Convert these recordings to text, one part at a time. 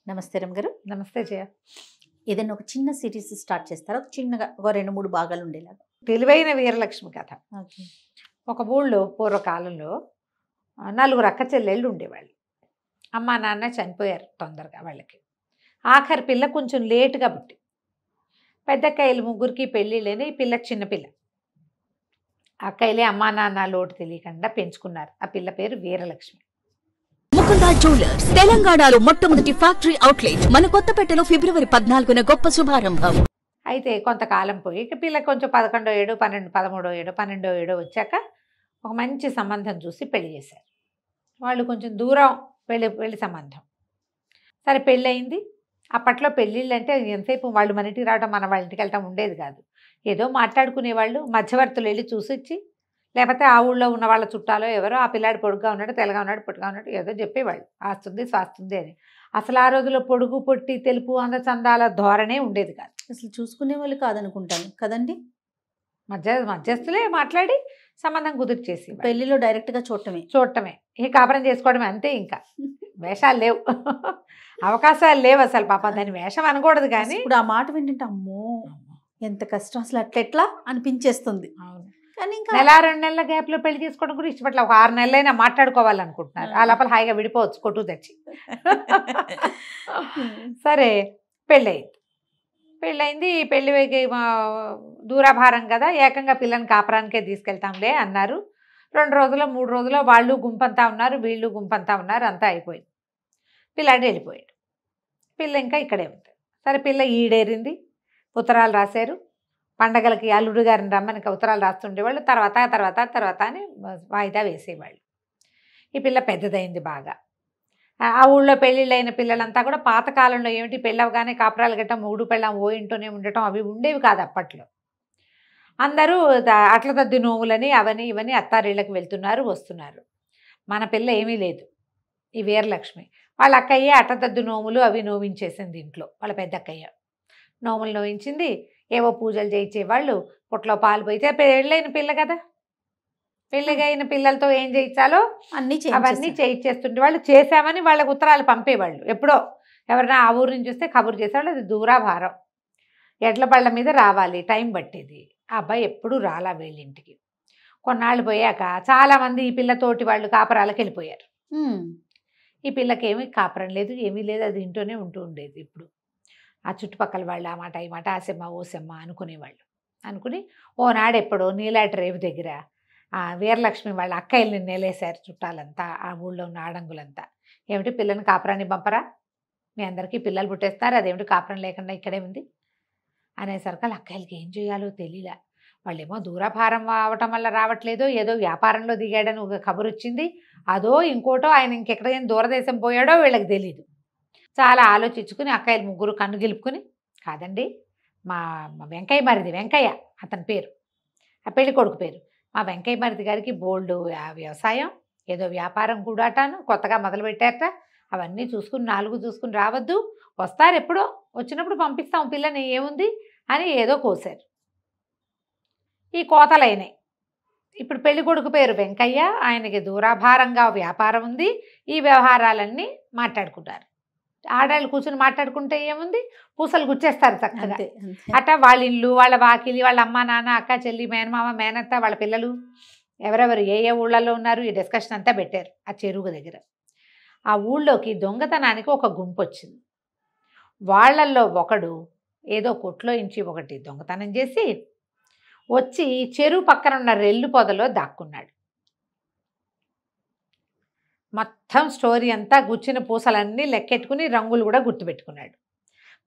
నమస్తే రమ్ గారు. నమస్తే జయ. ఏదైనా ఒక చిన్న సిరీస్ స్టార్ట్ చేస్తారా? ఒక చిన్నగా ఒక 2-3 భాగాలు ఉండేలాగా. తెలివైన వీరలక్ష్మి కథ. ఓకే. ఒక ఊళ్ళో పూర్వకాలంలో నలుగురు అక్క చెల్లెళ్ళు ఉండేవాళ్ళు. అమ్మ నాన్న చనిపోయారు తొందరగా వాళ్ళకి. ఆఖరి పిల్ల కొంచెం లేటుగా పుట్టి. పెద్దక్కయ్యలు ముగ్గురికి పెళ్ళిళ్ళని, ఈ పిల్ల చిన్నపిల్ల. అక్కయ్యలే అమ్మా నాన్న లోటు తెలియకుండా పెంచుకున్నారు. ఆ పిల్ల పేరు వీరలక్ష్మి. ముకుందా జ్యువెలర్స్ తెలంగాణలో మొట్టమొదటి ఫ్యాక్టరీ అవుట్లెట్ మన కొత్తపేటలో ఫిబ్రవరి 14న గొప్ప శుభారంభం. అయితే కొంతకాలం పోయి ఇక పిల్ల కొంచెం 11వ ఏడు 13వ ఏడు 12వ ఏడు వచ్చాక ఒక మంచి సంబంధం చూసి పెళ్లి చేశారు. వాళ్ళు కొంచెం దూరం పెళ్లి సంబంధం. సరే పెళ్ళి అయింది. అప్పట్లో పెళ్ళిళ్ళు అంటే ఎంతసేపు వాళ్ళు మన ఇంటికి రావడం, మన వాళ్ళ ఇంటికి వెళ్ళటం ఉండేది కాదు. ఏదో మాట్లాడుకునేవాళ్ళు, మధ్యవర్తులు వెళ్ళి చూసొచ్చి, లేకపోతే ఆ ఊళ్ళో ఉన్న వాళ్ళ చుట్టాలో ఎవరో ఆ పిల్లాడు పొడుగ్గా ఉన్నాడు, తెల్లగా ఉన్నాడు, పొట్టుగా ఉన్నాడు ఏదో చెప్పేవాళ్ళు. ఆస్తుంది స్వాస్తుంది అని. అసలు ఆ రోజుల్లో పొడుగు పొట్టి తెలుపు అందచందాల ధోరణే ఉండేది కాదు. అసలు చూసుకునే వాళ్ళు కాదనుకుంటాను కదండి. మధ్యస్థులే మాట్లాడి సంబంధం కుదిర్చేసి పెళ్లిలో డైరెక్ట్గా చూడటమే ఈ కాపురం చేసుకోవడమే అంతే. ఇంకా వేషాలు లేవు, అవకాశాలు లేవు అసలు. పాప దాని వేషం అనకూడదు కానీ ఇప్పుడు ఆ మాట వింటుంటే అమ్మో ఎంత కష్టం, అసలు అట్లెట్లా అనిపించేస్తుంది. అవును. కానీ ఇంకా నెల 2 నెలల గ్యాప్ లో పెళ్లి చేసుకోవడం కూడా ఇష్టపట్ల. ఒక 6 నెలలైనా మాట్లాడుకోవాలనుకుంటున్నారు. ఆ లోపల హాయిగా విడిపోవచ్చు కొట్టు తెచ్చి. సరే పెళ్ళయింది. పెళ్ళి దూరాభారం కదా, ఏకంగా పిల్లని కాపురానికే తీసుకెళ్తాంలే అన్నారు. 2 రోజులు 3 రోజులు వాళ్ళు గుంపంతా ఉన్నారు, వీళ్ళు గుంపంతా ఉన్నారు, అంతా అయిపోయింది. పిల్లాడు వెళ్ళిపోయాడు. పిల్ల ఇంకా ఇక్కడే ఉంది. సరే పిల్ల ఈడేరింది. ఉత్తరాలు రాశారు. పండగలకి అల్లుడు గారిని రమ్మని ఉత్తరాలు రాస్తుండేవాళ్ళు. తర్వాత అని వాయిదా వేసేవాళ్ళు. ఈ పిల్ల పెద్దదైంది బాగా. ఆ ఊళ్ళో పెళ్ళిళ్ళైన పిల్లలంతా కూడా పాతకాలంలో ఏమిటి పెళ్ళవగానే కాపురాలు గట్టం మూడు పెళ్ళం ఓ ఇంట్లోనే ఉండటం అవి ఉండేవి కాదు అప్పట్లో. అందరూ అట్ల తద్ది నోములని అవని ఇవని అత్తారిళ్ళకి వెళ్తున్నారు, వస్తున్నారు. మన పిల్ల ఏమీ లేదు. ఈ వీరలక్ష్మి వాళ్ళ అక్కయ్యే అట్టతద్దు నోములు అవి నోవించేసింది ఇంట్లో. వాళ్ళ పెద్ద అక్కయ్య నోములు నోవించింది. ఏవో పూజలు చేయించేవాళ్ళు. పుట్లో పాలు పోయితే పెళ్ళైన పిల్ల కదా, పెళ్ళిగైన పిల్లలతో ఏం చేయించాలో అవన్నీ చేయించేస్తుండే వాళ్ళు. చేశామని వాళ్ళకి ఉత్తరాలు పంపేవాళ్ళు. ఎప్పుడో ఎవరైనా ఆ ఊరు నుంచి వస్తే కబురు చేసేవాళ్ళు. అది దూరాభారం, ఎడ్ల బళ్ళ మీద రావాలి, టైం పట్టేది. ఆ అబ్బాయి ఎప్పుడూ రాలా వీళ్ళింటికి. కొన్నాళ్ళు పోయాక చాలామంది ఈ పిల్లతోటి వాళ్ళు కాపురాలకు వెళ్ళిపోయారు. ఈ పిల్లకి ఏమీ కాపురం లేదు, ఏమీ లేదు, అది ఇంట్లోనే ఉంటూ ఉండేది. ఇప్పుడు ఆ చుట్టుపక్కల వాళ్ళు ఆ మాట ఈ మాట ఆసెమ్మ ఓసెమ్మ అనుకునేవాళ్ళు. అనుకుని ఓనాడు ఎప్పుడో నీలాటి రేవు దగ్గర ఆ వీరలక్ష్మి వాళ్ళ అక్కయ్యల్ని నేలేశారు చుట్టాలంతా, ఆ ఊళ్ళో ఉన్న ఆడంగులంతా. ఏమిటి పిల్లని కాపురాన్ని పంపరా, మీ అందరికీ పిల్లలు పుట్టేస్తారు, అదేమిటి కాపురం లేకుండా ఇక్కడే ఉంది అనేసరికి వాళ్ళ అక్కయ్యలకి ఏం చేయాలో తెలియలే. వాళ్ళేమో దూరభారం అవటం వల్ల రావట్లేదో, ఏదో వ్యాపారంలో దిగాడని ఒక కబురు వచ్చింది, అదో ఇంకోటో ఆయన ఇంకెక్కడికైనా దూరదేశం పోయాడో వీళ్ళకి తెలీదు. చాలా ఆలోచించుకుని అక్కయ్యలు ముగ్గురు కన్ను గెలుపుకుని, కాదండి మా వెంకయ్య మరిది, వెంకయ్య అతని పేరు, ఆ పెళ్లి కొడుకు పేరు, మా వెంకయ్య మరిది గారికి బోల్డు వ్యవసాయం ఏదో వ్యాపారం కూడాటాను కొత్తగా మొదలుపెట్టారట, అవన్నీ చూసుకుని 4 చూసుకుని రావద్దు, వస్తారు ఎప్పుడో, వచ్చినప్పుడు పంపిస్తాం పిల్లని, ఏముంది అని ఏదో కోసారు. ఈ కోతలైనాయి. ఇప్పుడు పెళ్లి కొడుకు పేరు వెంకయ్య, ఆయనకి దూరాభారంగా వ్యాపారం ఉంది. ఈ వ్యవహారాలన్నీ మాట్లాడుకుంటారు. ఆడాళ్ళు కూర్చుని మాట్లాడుకుంటే ఏముంది, పూసలు గుచ్చేస్తారు చక్కగా. అట్లా వాళ్ళ ఇల్లు, వాళ్ళ వాకిలి, వాళ్ళ అమ్మ నాన్న అక్క చెల్లి మేనమామ మేనత్త వాళ్ళ పిల్లలు ఎవరెవరు ఏ ఊళ్ళల్లో ఉన్నారు ఈ డిస్కషన్ అంతా పెట్టారు ఆ చెరువు దగ్గర. ఆ ఊళ్ళోకి దొంగతనానికి ఒక గుంపు వచ్చింది. వాళ్ళల్లో ఒకడు ఏదో కొట్లో ఇంచి ఒకటి దొంగతనం చేసి వచ్చి చెరువు పక్కన ఉన్న రెల్లు పొదలో దాక్కున్నాడు. మొత్తం స్టోరీ అంతా గుచ్చిన పూసలన్నీ లెక్కెట్టుకుని రంగులు కూడా గుర్తుపెట్టుకున్నాడు.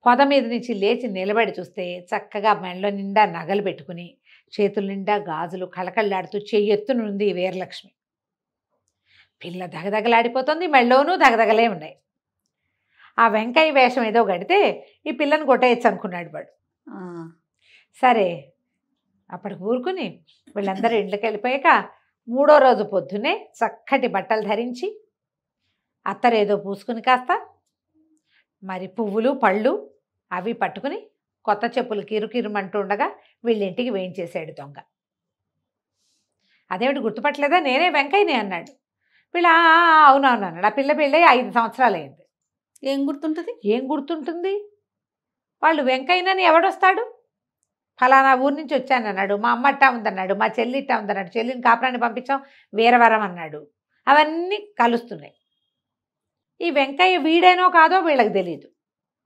పొద మీద నుంచి లేచి నిలబడి చూస్తే చక్కగా మెళ్ళ నిండా నగలు పెట్టుకుని, చేతుల నిండా గాజులు కళకళలాడుతూ చెయ్యెత్తునుంది ఈ వీరలక్ష్మి. పిల్ల దగదగలాడిపోతుంది, మెళ్ళోనూ దగదగలే ఉన్నాయి. ఆ వెంకయ్య వేషం ఏదో గడితే ఈ పిల్లని కొట్టేయచ్చు అనుకున్నాడు వాడు. సరే అప్పటికి ఊరుకుని వీళ్ళందరూ ఇంట్లోకి వెళ్ళిపోయాక 3వ రోజు పొద్దునే చక్కటి బట్టలు ధరించి అత్తరేదో పూసుకుని కాస్త మరి పువ్వులు పళ్ళు అవి పట్టుకుని కొత్త చెప్పులు కిరుకిరుమంటూ ఉండగా వీళ్ళింటికి వేయించేశాడు దొంగ. అదేమిటి గుర్తుపట్టలేదా, నేనే వెంకయ్యనే అన్నాడు. వీళ్ళు అవునవును అన్నాడు. ఆ పిల్ల పెళ్ళి 5 సంవత్సరాలు అయింది. ఏం గుర్తుంటది? ఏం గుర్తుంటుంది? వాళ్ళు వెంకయ్యనని ఎవడొస్తాడు? ఫలానా ఊరు నుంచి వచ్చానన్నాడు, మా అమ్మ ఇట్టా ఉందన్నాడు, మా చెల్లి ఇట్టా ఉందన్నాడు, చెల్లిని కాపురాన్ని పంపించాం వీరవరం అన్నాడు. అవన్నీ కలుస్తున్నాయి. ఈ వెంకయ్య వీడేనో కాదో వీళ్ళకి తెలియదు,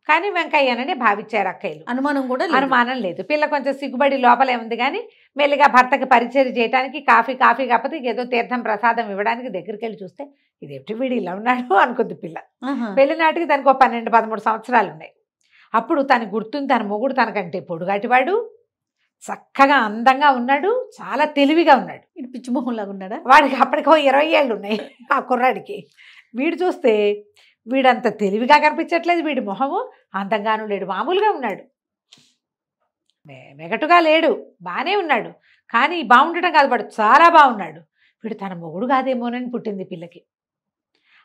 కానీ వెంకయ్యనని భావించారు అక్కయ్యలు. అనుమానం కూడా లేదు. అనుమానం లేదు. పిల్ల కొంచెం సిగ్గుబడి లోపలే ఉంది, కానీ మెల్లిగా భర్తకి పరిచయం చేయడానికి కాఫీ కాకపోతే ఏదో తీర్థం ప్రసాదం ఇవ్వడానికి దగ్గరికి వెళ్ళి చూస్తే ఇదేమిటి వీడు ఇలా ఉన్నాడు అనుకుంది పిల్ల. ఆహా. పెళ్లి నాటికి దానికి ఒక 12-13 సంవత్సరాలు ఉన్నాయి. అప్పుడు తనకు గుర్తుంది, తన మొగుడు తనకంటే పొడుగాటివాడు, చక్కగా అందంగా ఉన్నాడు, చాలా తెలివిగా ఉన్నాడు. ఇటు పిచ్చి మొహంలాగా ఉన్నాడా? వాడికి అప్పటికో 20 ఏళ్ళు ఉన్నాయి ఆ కుర్రాడికి. వీడు చూస్తే వీడంత తెలివిగా కనిపించట్లేదు, వీడి మొహము అందంగాను లేడు, మామూలుగా ఉన్నాడు, వెగటుగా లేడు, బాగానే ఉన్నాడు. కానీ బాగుండటం కాదు, వాడు చాలా బాగున్నాడు. వీడు తన మొగుడు కాదేమోనని పుట్టింది పిల్లకి.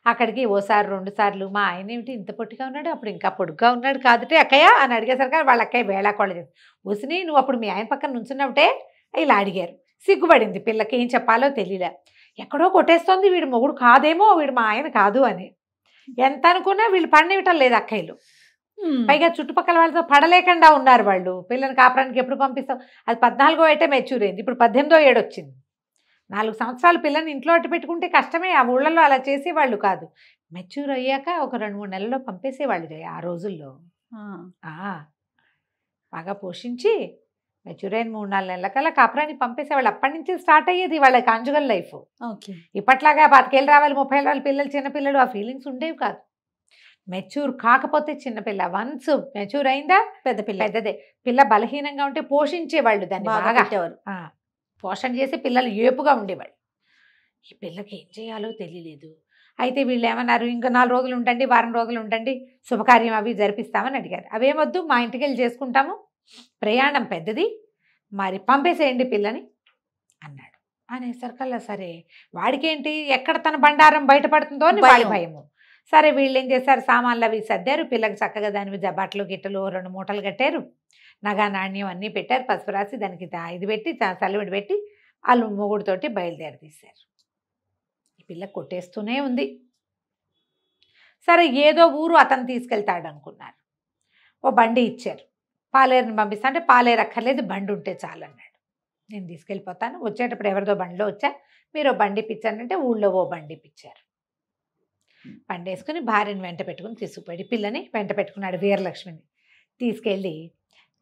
అక్కడికి ఓసారి 2 సార్లు మా ఆయన ఏమిటి ఇంత పొట్టిగా ఉన్నాడు, అప్పుడు ఇంకా పొడుగ్గా ఉన్నాడు కాదుటే అక్కయ్య అని అడిగేసరికి వాళ్ళ అక్కయ్య వేళాకోళ చేసి, వసిని నువ్వు అప్పుడు మీ ఆయన పక్కన నుంచున్నప్పుడే ఇలా అడిగారు. సిగ్గుపడింది పిల్లకి, ఏం చెప్పాలో తెలియలే. ఎక్కడో కొట్టేస్తోంది వీడు మొగుడు కాదేమో, వీడు మా ఆయన కాదు అని. ఎంత అనుకున్నా వీళ్ళు పడినివ్వటం లేదు అక్కయ్యలు. పైగా చుట్టుపక్కల వాళ్ళతో పడలేకుండా ఉన్నారు వాళ్ళు. పిల్లని కాపురానికి ఎప్పుడు పంపిస్తాం? అది 14వ ఏటే మెచ్యూర్ అయింది, ఇప్పుడు 18వ ఏడు వచ్చింది. 4 సంవత్సరాలు పిల్లని ఇంట్లో అట్టు పెట్టుకుంటే కష్టమే. ఆ ఊళ్ళల్లో అలా చేసేవాళ్ళు కాదు. మెచ్యూర్ అయ్యాక ఒక 2-3 నెలల్లో పంపేసేవాళ్ళు ఆ రోజుల్లో. బాగా పోషించి మెచ్యూర్ అయిన 3-4 నెలలకల్లా కాపురానికి పంపేసేవాళ్ళు. అప్పటి నుంచి స్టార్ట్ అయ్యేది వాళ్ళ కాంజుగల్ లైఫ్. ఇప్పట్లాగా 25 ఏళ్ళు రావాలి, 30 ఏళ్ళు రావాలి, పిల్లలు చిన్నపిల్లలు ఆ ఫీలింగ్స్ ఉండేవి కాదు. మెచ్యూర్ కాకపోతే చిన్నపిల్ల, వన్స్ మెచ్యూర్ అయిందా పెద్దదే. పిల్ల బలహీనంగా ఉంటే పోషించేవాళ్ళు దాన్ని బాగా, పోషణ చేసి పిల్లలు ఏపుగా ఉండేవాళ్ళు. ఈ పిల్లకి ఏం చేయాలో తెలియలేదు. అయితే వీళ్ళు ఏమన్నారు, ఇంకా 4 రోజులు ఉండండి, వారం రోజులు ఉండండి, శుభకార్యం అవి జరిపిస్తామని అడిగారు. అవేమొద్దు, మా ఇంటికి వెళ్ళి చేసుకుంటాము, ప్రయాణం పెద్దది, మరి పంపేసేయండి పిల్లని అన్నాడు. అనేసరికల్లా సరే, వాడికేంటి ఎక్కడ తన బండారం బయటపడుతుందో అని వాడి భయము. సరే వీళ్ళు ఏం చేశారు, సామాన్లు అవి సర్దారు, పిల్లకి చక్కగా దాని బట్టలు గిట్టలు 2 మూటలు కట్టారు, నగా నాణ్యం అన్నీ పెట్టారు, పసుపు రాసి దానికి ఇది పెట్టి చలివిడి పెట్టి వాళ్ళు మొగుడుతోటి బయలుదేరి తీశారు. ఈ పిల్ల కొట్టేస్తూనే ఉంది. సరే ఏదో ఊరు అతను తీసుకెళ్తాడు అనుకున్నారు. ఓ బండి ఇచ్చారు, పాలేరుని పంపిస్తా అంటే పాలేరు అక్కర్లేదు, బండి ఉంటే చాలు అన్నాడు. నేను తీసుకెళ్ళిపోతాను, వచ్చేటప్పుడు ఎవరిదో బండిలో వచ్చా, మీరు బండి ఇప్పించానంటే ఊళ్ళో ఓ బండి ఇప్పించారు. బండి వేసుకుని భార్యని వెంట పెట్టుకుని తీసుకుపోయి పిల్లని వెంట పెట్టుకున్నాడు. వీరలక్ష్మిని తీసుకెళ్ళి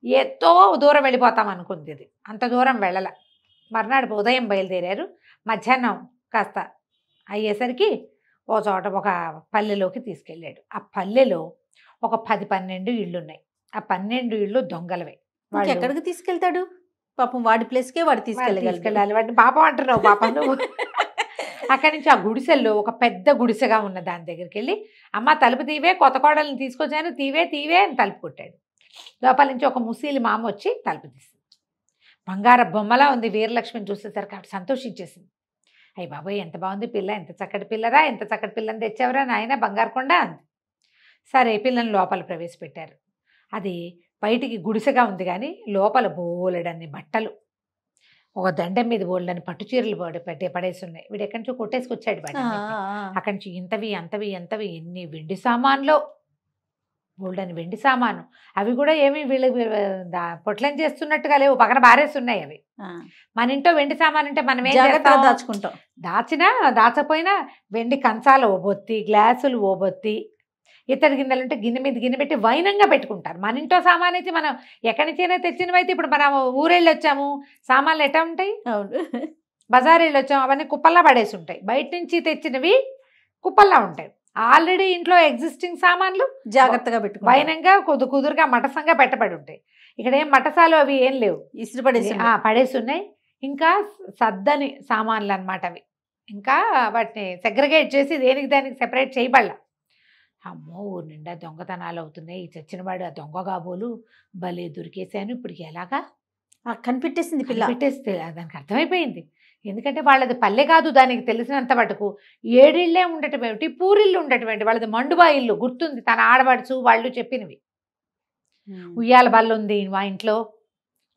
ఎంతో దూరం వెళ్ళిపోతాం అనుకుంది. ఇది అంత దూరం వెళ్ళల. మర్నాడు ఉదయం బయలుదేరారు. మధ్యాహ్నం కాస్త అయ్యేసరికి ఓ చోట ఒక పల్లెలోకి తీసుకెళ్ళాడు. ఆ పల్లెలో ఒక 10-12 ఇళ్ళు ఉన్నాయి. ఆ 12 ఇళ్ళు దొంగలవే. వాడు ఎక్కడికి తీసుకెళ్తాడు పాపం? వాడి ప్లేస్కే వాడు తీసుకెళ్ళాలి. వాడిని పాపం అంటున్నావు, పాపం నువ్వు. అక్కడి నుంచి ఆ గుడిసెల్లో ఒక పెద్ద గుడిసెగా ఉన్న దాని దగ్గరికి వెళ్ళి, అమ్మ తలుపు తీవే, కొత్త కోడల్ని తీసుకొచ్చాను, తీవే అని తలుపు కొట్టాడు. లోపల నుంచి ఒక ముసలి మామ వచ్చి తలుపు తీసింది. బంగార బొమ్మలా ఉంది. వీరలక్ష్మిని చూసేసరికి ఆవిడ సంతోషించేసింది. అయ్యి బాబోయ్ ఎంత బాగుంది పిల్ల, ఎంత చక్కటి పిల్లరా, ఎంత చక్కటి పిల్లని తెచ్చావరా నాయన, బంగారు కొండ అంది. సరే పిల్లని లోపల ప్రవేశపెట్టారు. అది బయటికి గుడిసెగా ఉంది కానీ లోపల బోలెడన్ని బట్టలు, ఒక దండం మీద బోలెడన్ని పట్టు చీరలు పడేసి ఉన్నాయి. వీడు ఎక్కడి నుంచో కొట్టేసుకొచ్చాడు వాడు. అక్కడి నుంచి ఇంతవి ఎన్ని వెండి సామాన్లో, బోల్డని వెండి సామాను. అవి కూడా ఏమి వీళ్ళకి పొట్లం చేస్తున్నట్టుగా లేవు, పక్కన బారేస్తున్నాయి అవి. మన ఇంట్లో వెండి సామాన్ అంటే మనం ఏం చేస్తాం, దాచుకుంటాం. దాచపోయినా వెండి కంచాలు ఓబొత్తి, గ్లాసులు ఓబొత్తి, ఇత్తడి గిన్నెలు ఉంటే గిన్నె మీద గిన్నె పెట్టి వైనంగా పెట్టుకుంటారు. మన ఇంట్లో సామాన్ అయితే మనం ఎక్కడి నుంచైనా తెచ్చినవైతే, ఇప్పుడు మనం ఊరెళ్ళి వచ్చాము, సామాన్లు ఎట్లా ఉంటాయి, బజార్ వెళ్ళి వచ్చాము, అవన్నీ కుప్పల్లా పడేసి ఉంటాయి. బయట నుంచి తెచ్చినవి కుప్పల్లా ఉంటాయి. ఆల్రెడీ ఇంట్లో ఎగ్జిస్టింగ్ సామాన్లు జాగ్రత్తగా పెట్టుకో, వైనంగా కుదురుగా మటసంగా పెట్టబడి ఉంటాయి. ఇక్కడ ఏం మటసాలు అవి ఏం లేవు, ఇసురు పడేసి ఉన్నాయి. ఇంకా సద్దని సామాన్లు అనమాట అవి. ఇంకా వాటిని సెగ్రిగేట్ చేసి దేనికి దానికి సెపరేట్ చేయబడలా. అమ్మో ఊరి నిండా దొంగతనాలు అవుతున్నాయి, ఈ చచ్చినవాడు ఆ దొంగ కాబోలు భలే దొరికేసాను, ఇప్పటికి ఎలాగా కనిపెట్టేసింది పిల్ల. పెట్టేస్తే దానికి అర్థమైపోయింది. ఎందుకంటే వాళ్ళది పల్లె కాదు, దానికి తెలిసినంత మటుకు 7 ఇళ్ళే ఉండటమేమిటి, పూరిల్లు ఉండటమేంటి, వాళ్ళది మండుబా ఇల్లు గుర్తుంది, తన ఆడబడుచు వాళ్ళు చెప్పినవి. ఉయ్యాల బల్ల ఉంది మా ఇంట్లో,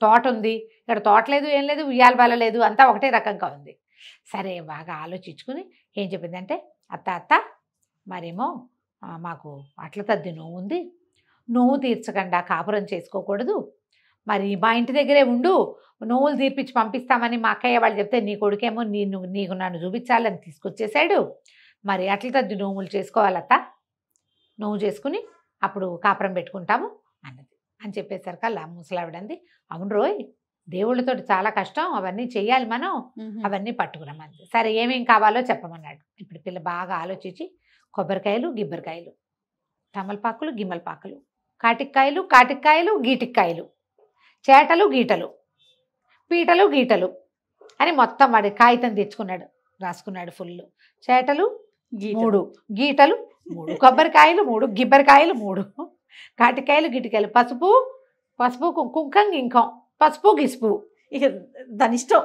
తోట ఉంది, ఇక్కడ తోట లేదు ఏం లేదు, ఉయ్యాల బల్ల లేదు, అంతా ఒకటే రకంగా ఉంది. సరే బాగా ఆలోచించుకుని ఏం చెప్పిందంటే, అత్త మరేమో మాకు అట్ల తద్ది నోవు ఉంది, నోవు తీర్చకుండా కాపురం చేసుకోకూడదు, మరి మా ఇంటి దగ్గరే ఉండు, నోవులు తీర్పించి పంపిస్తామని మా అక్కయ్య వాళ్ళు చెప్తే నీ కొడుకేమో నీకు నన్ను చూపించాలని తీసుకొచ్చేసాడు, మరి అట్ల తద్ది నోవులు చేసుకోవాలత్త, నోవు చేసుకుని అప్పుడు కాపురం పెట్టుకుంటాము అన్నది. అని చెప్పేసరికల్లా ముసలావిడంది, అవును రోయ్, దేవుళ్ళతో చాలా కష్టం, అవన్నీ చెయ్యాలి మనం, అవన్నీ పట్టుకురమ్మంది. సరే ఏమేం కావాలో చెప్పమన్నాడు. ఇప్పుడు పిల్ల బాగా ఆలోచించి కొబ్బరికాయలు, గిబ్బరికాయలు, తమలపాకులు, గిమ్మలపాకులు, కాటిక్కాయలు, గీటిక్కాయలు, చేటలు, గీటలు, పీటలు, గీటలు అని మొత్తం వాడి కాగితం తెచ్చుకున్నాడు, రాసుకున్నాడు ఫుల్. చేటలు 3, గీటలు 3, కొబ్బరికాయలు 3, గిబ్బరికాయలు 3, కాటికాయలు, గిటికాయలు, పసుపు కుంకం గింకం, పసుపు గిసుపు, ఇక దాని ఇష్టం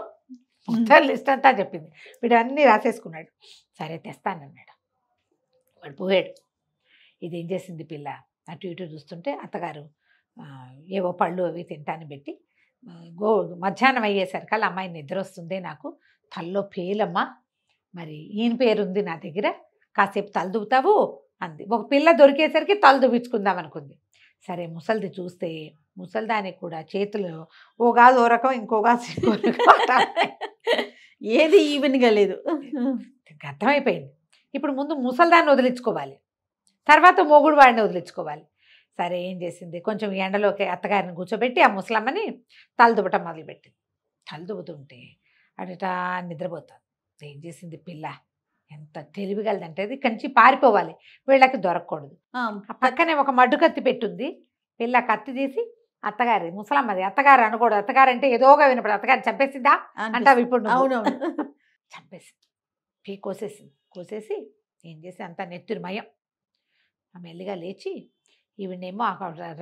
లిస్ట్ అంతా చెప్పింది. వీడు అన్నీ రాసేసుకున్నాడు. సరే తెస్తానన్నాడు. వాడు పోయాడు. ఇదేం చేసింది పిల్ల, అటు ఇటు చూస్తుంటే అత్తగారు ఏవో పళ్ళు అవి తింటాను పెట్టి, మధ్యాహ్నం అయ్యేసరికి అలా అమ్మాయి నిద్ర వస్తుంది, నాకు తల్లో పేలమ్మా, మరి ఈయన పేరుంది నా దగ్గర, కాసేపు తలదువుతావు అంది. ఒక పిల్ల దొరికేసరికి తల దువ్వించుకుందాం అనుకుంది. సరే ముసలిది చూస్తే ముసలిదానికి కూడా చేతులు ఓగాదు ఓ రకం, ఇంకోగాదు ఇంకో రకం, ఏది ఈవెన్గా లేదు. అర్థమైపోయింది. ఇప్పుడు ముందు ముసలిదాన్ని వదిలించుకోవాలి, తర్వాత మొగుడు వాడిని వదిలించుకోవాలి. సరే ఏం చేసింది, కొంచెం ఎండలోకి అత్తగారిని కూర్చోబెట్టి ఆ ముసలమ్మని తలదువ్వటం మొదలుపెట్టింది. తలదువ్వుతుంటే అడట నిద్రపోతుంది. ఏం చేసింది పిల్ల, ఎంత తెలివిగలదంటే అది కంచి పారిపోవాలి, వీళ్ళకి దొరకకూడదు. ఆ పక్కనే ఒక మడ్డు కత్తి పెట్టుంది. పిల్ల కత్తి తీసి అత్తగారి, ముసలమ్మది, అత్తగారు అనకూడదు, అత్తగారు అంటే ఏదోగా వినపడు, అత్తగారు చంపేసిందా అంటావు ఇప్పుడు. అవునవును, చంపేసింది, కోసేసి ఏం చేసి అంతా నెత్తురుమయం. ఆ మెల్లిగా లేచి ఈవిడేమో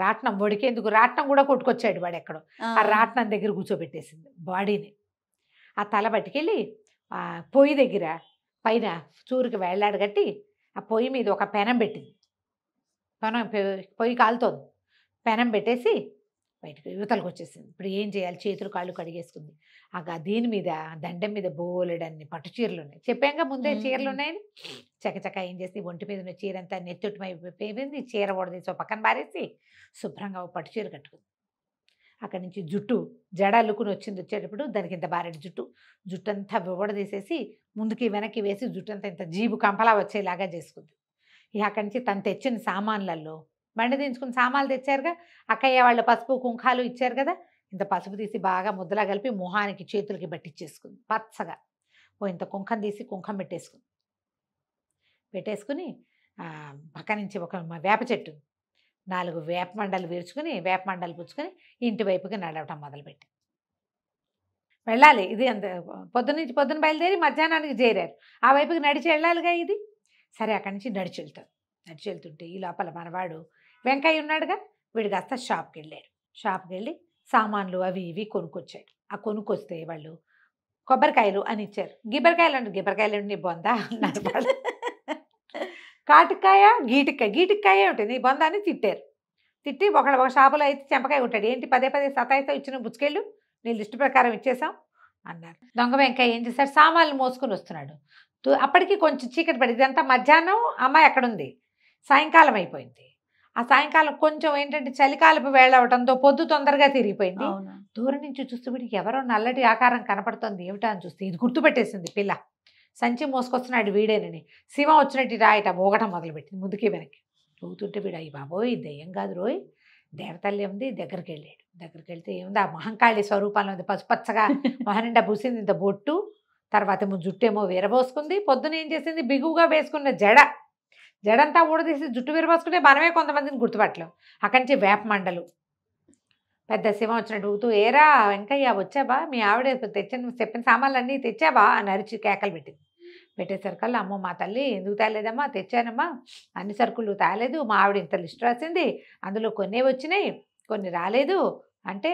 రాట్నం వడికేందుకు రాట్నం కూడా కొట్టుకొచ్చాడు వాడు ఎక్కడో, ఆ రాట్నం దగ్గర కూర్చోబెట్టేసింది బాడీని. ఆ తల పట్టుకెళ్ళి ఆ పొయ్యి దగ్గర పైన చూరుకి వేళ్లాడు కట్టి ఆ పొయ్యి మీద ఒక పెనం పెట్టింది. పొయ్యి కాలుతోంది, పెనం పెట్టేసి బయటకు యువతలకు వచ్చేసింది. ఇప్పుడు ఏం చేయాలి, చేతులు కాళ్ళు కడిగేసుకుంది. దీని మీద దండం మీద బోలెడన్ని పట్టు చీరలు ఉన్నాయి, చెప్పాక ముందే చీరలు ఉన్నాయని. చకచక ఏం చేసి ఒంటి మీద ఉన్న చీర అంతా నెత్తుటిమైపోయింది. చీర ఓడదీసి పక్కన పారేసి శుభ్రంగా పట్టు చీర కట్టుకుంది. అక్కడి నుంచి జుట్టు జడ అల్లుకుని వచ్చేటప్పుడు దానికి ఇంత బారెడు జుట్టు అంతా ఓడదీసేసి ముందుకి వెనక్కి వేసి జుట్టు అంతా ఇంత జీబు కంపలా వచ్చేలాగా చేసుకుంది. ఇక అక్కడి నుంచి తను తెచ్చిన సామాన్లలో బండి దించుకుని సామాన్లు తెచ్చారుగా, అక్కయ్య వాళ్ళు పసుపు కుంకాలు ఇచ్చారు కదా, ఇంత పసుపు తీసి బాగా ముద్దలా కలిపి మొహానికి చేతులకి పట్టించేసుకుంది. పచ్చగా ఇంత కుంకం తీసి కుంకం పెట్టేసుకుని పక్క నుంచి ఒక వేప చెట్టు 4 వేప మండలు విరుచుకుని వేప మండలు పుచ్చుకొని ఇంటి వైపుకి నడవటం మొదలుపెట్టి వెళ్ళాలి. ఇది అంత పొద్దున్న బయలుదేరి మధ్యాహ్నానికి చేరారు, ఆ వైపుకి నడిచి వెళ్ళాలిగా ఇది. సరే అక్కడి నుంచి నడిచి వెళ్తుంటే ఈ లోపల మనవాడు వెంకయ్య ఉన్నాడుగా, వీడు కాస్త షాప్కి వెళ్ళి సామాన్లు అవి ఇవి కొనుక్కొచ్చాడు. ఆ కొనుక్కొస్తే వాళ్ళు కొబ్బరికాయలు అని ఇచ్చారు. గిబ్బరికాయలు నీ బొందా అన్నారు వాళ్ళు. కాటికాయ గీటికాయ ఏమిటి నీ బొందా అని తిట్టి ఒక షాపులో అయితే చెంపకాయ ఉంటాడు, ఏంటి పదే సతాయితో ఇచ్చిన బుచ్చుకెళ్ళు, నీ లిస్టు ప్రకారం ఇచ్చేసాం అన్నారు. దొంగ వెంకయ్య ఏం చేశాడు, సామాన్లు మోసుకొని వస్తున్నాడు. అప్పటికి కొంచెం చీకటి పడి, ఇదంతా మధ్యాహ్నం, అమ్మాయి ఎక్కడుంది, సాయంకాలం అయిపోయింది. ఆ సాయంకాలం కొంచెం ఏంటంటే చలికాలపు వేళ అవడంతో పొద్దు తొందరగా తిరిగిపోయింది. దూరం నుంచి చూస్తే వీడికి ఎవరో నల్లటి ఆకారం కనపడుతుంది, ఏమిటా అని చూస్తే ఇది గుర్తుపెట్టేసింది పిల్ల. సంచి మోసుకొస్తున్నాడు వీడేనని. శివం వచ్చినట్టు రాయట మోగటం మొదలుపెట్టింది ముందుకి వెనక్కి. చూతుంటే వీడు అయ్యి బాబోయ్ దెయ్యం కాదు రోయ్, దేవతల్లి ఉంది. దగ్గరికి వెళ్తే ఏముంది, ఆ మహంకాళి స్వరూపంలో ఉంది, పసుపచ్చగా మొహనిండా పూసింది, ఇంత బొట్టు, తర్వాత ఏమో జుట్టేమో వీరబోసుకుంది. పొద్దున ఏం చేసింది, బిగువుగా వేసుకున్న జడంతా ఊడదీసి జుట్టు విరబోసుకుంటే మనమే కొంతమందిని గుర్తుపట్టలేం. అక్కడి నుంచి వేప మండలు, పెద్ద శివం వచ్చినట్టు ఊతూ, ఏరా వెంకయ్య వచ్చావా, మీ ఆవిడ చెప్పిన సామాన్లు అన్నీ తెచ్చావా అని అరిచి కేకలు పెట్టేసరికల్లా, అమ్మో మా తల్లి ఎందుకు తేలేదమ్మా, తెచ్చానమ్మా, అన్ని సరుకులు తేలేదు, మా ఆవిడ ఇంత లిస్ట్ రాసింది, అందులో కొన్ని వచ్చినాయి కొన్ని రాలేదు అంటే,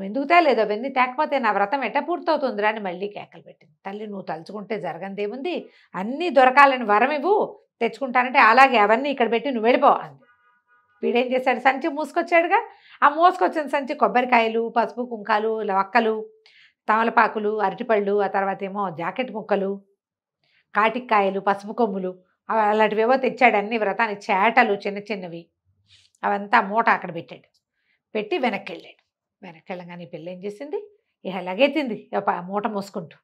ఎందుకు తేలేదు, అవన్నీ తేకపోతే నా వ్రతం ఎట్ట పూర్తవుతుందిరా అని మళ్ళీ కేకలు పెట్టింది. తల్లి నువ్వు తలుచుకుంటే జరగందేముంది, అన్నీ దొరకాలని వరం ఇవ్వు, తెచ్చుకుంటానంటే అలాగే అవన్నీ ఇక్కడ పెట్టి నువ్వు వెళ్ళిపో అంది. వీడేం చేశాడు, సంచి మూసుకొచ్చాడుగా, ఆ మోసుకొచ్చిన సంచి కొబ్బరికాయలు, పసుపు కుంకాలు, వక్కలు, తమలపాకులు, అరటిపళ్ళు, ఆ తర్వాత ఏమో జాకెట్ ముక్కలు, కాటికాయలు, పసుపు కొమ్ములు అలాంటివేవో తెచ్చాడు, అన్ని వ్రతానికి చేటలు చిన్న చిన్నవి, అవంతా మూట అక్కడ పెట్టాడు. పెట్టి వెనక్కి వెళ్ళాడు. వెనక్కి వెళ్ళగానే ఈ పిల్ల ఏం చేసింది, ఇక లగెత్తింది మూట మోసుకుంటూ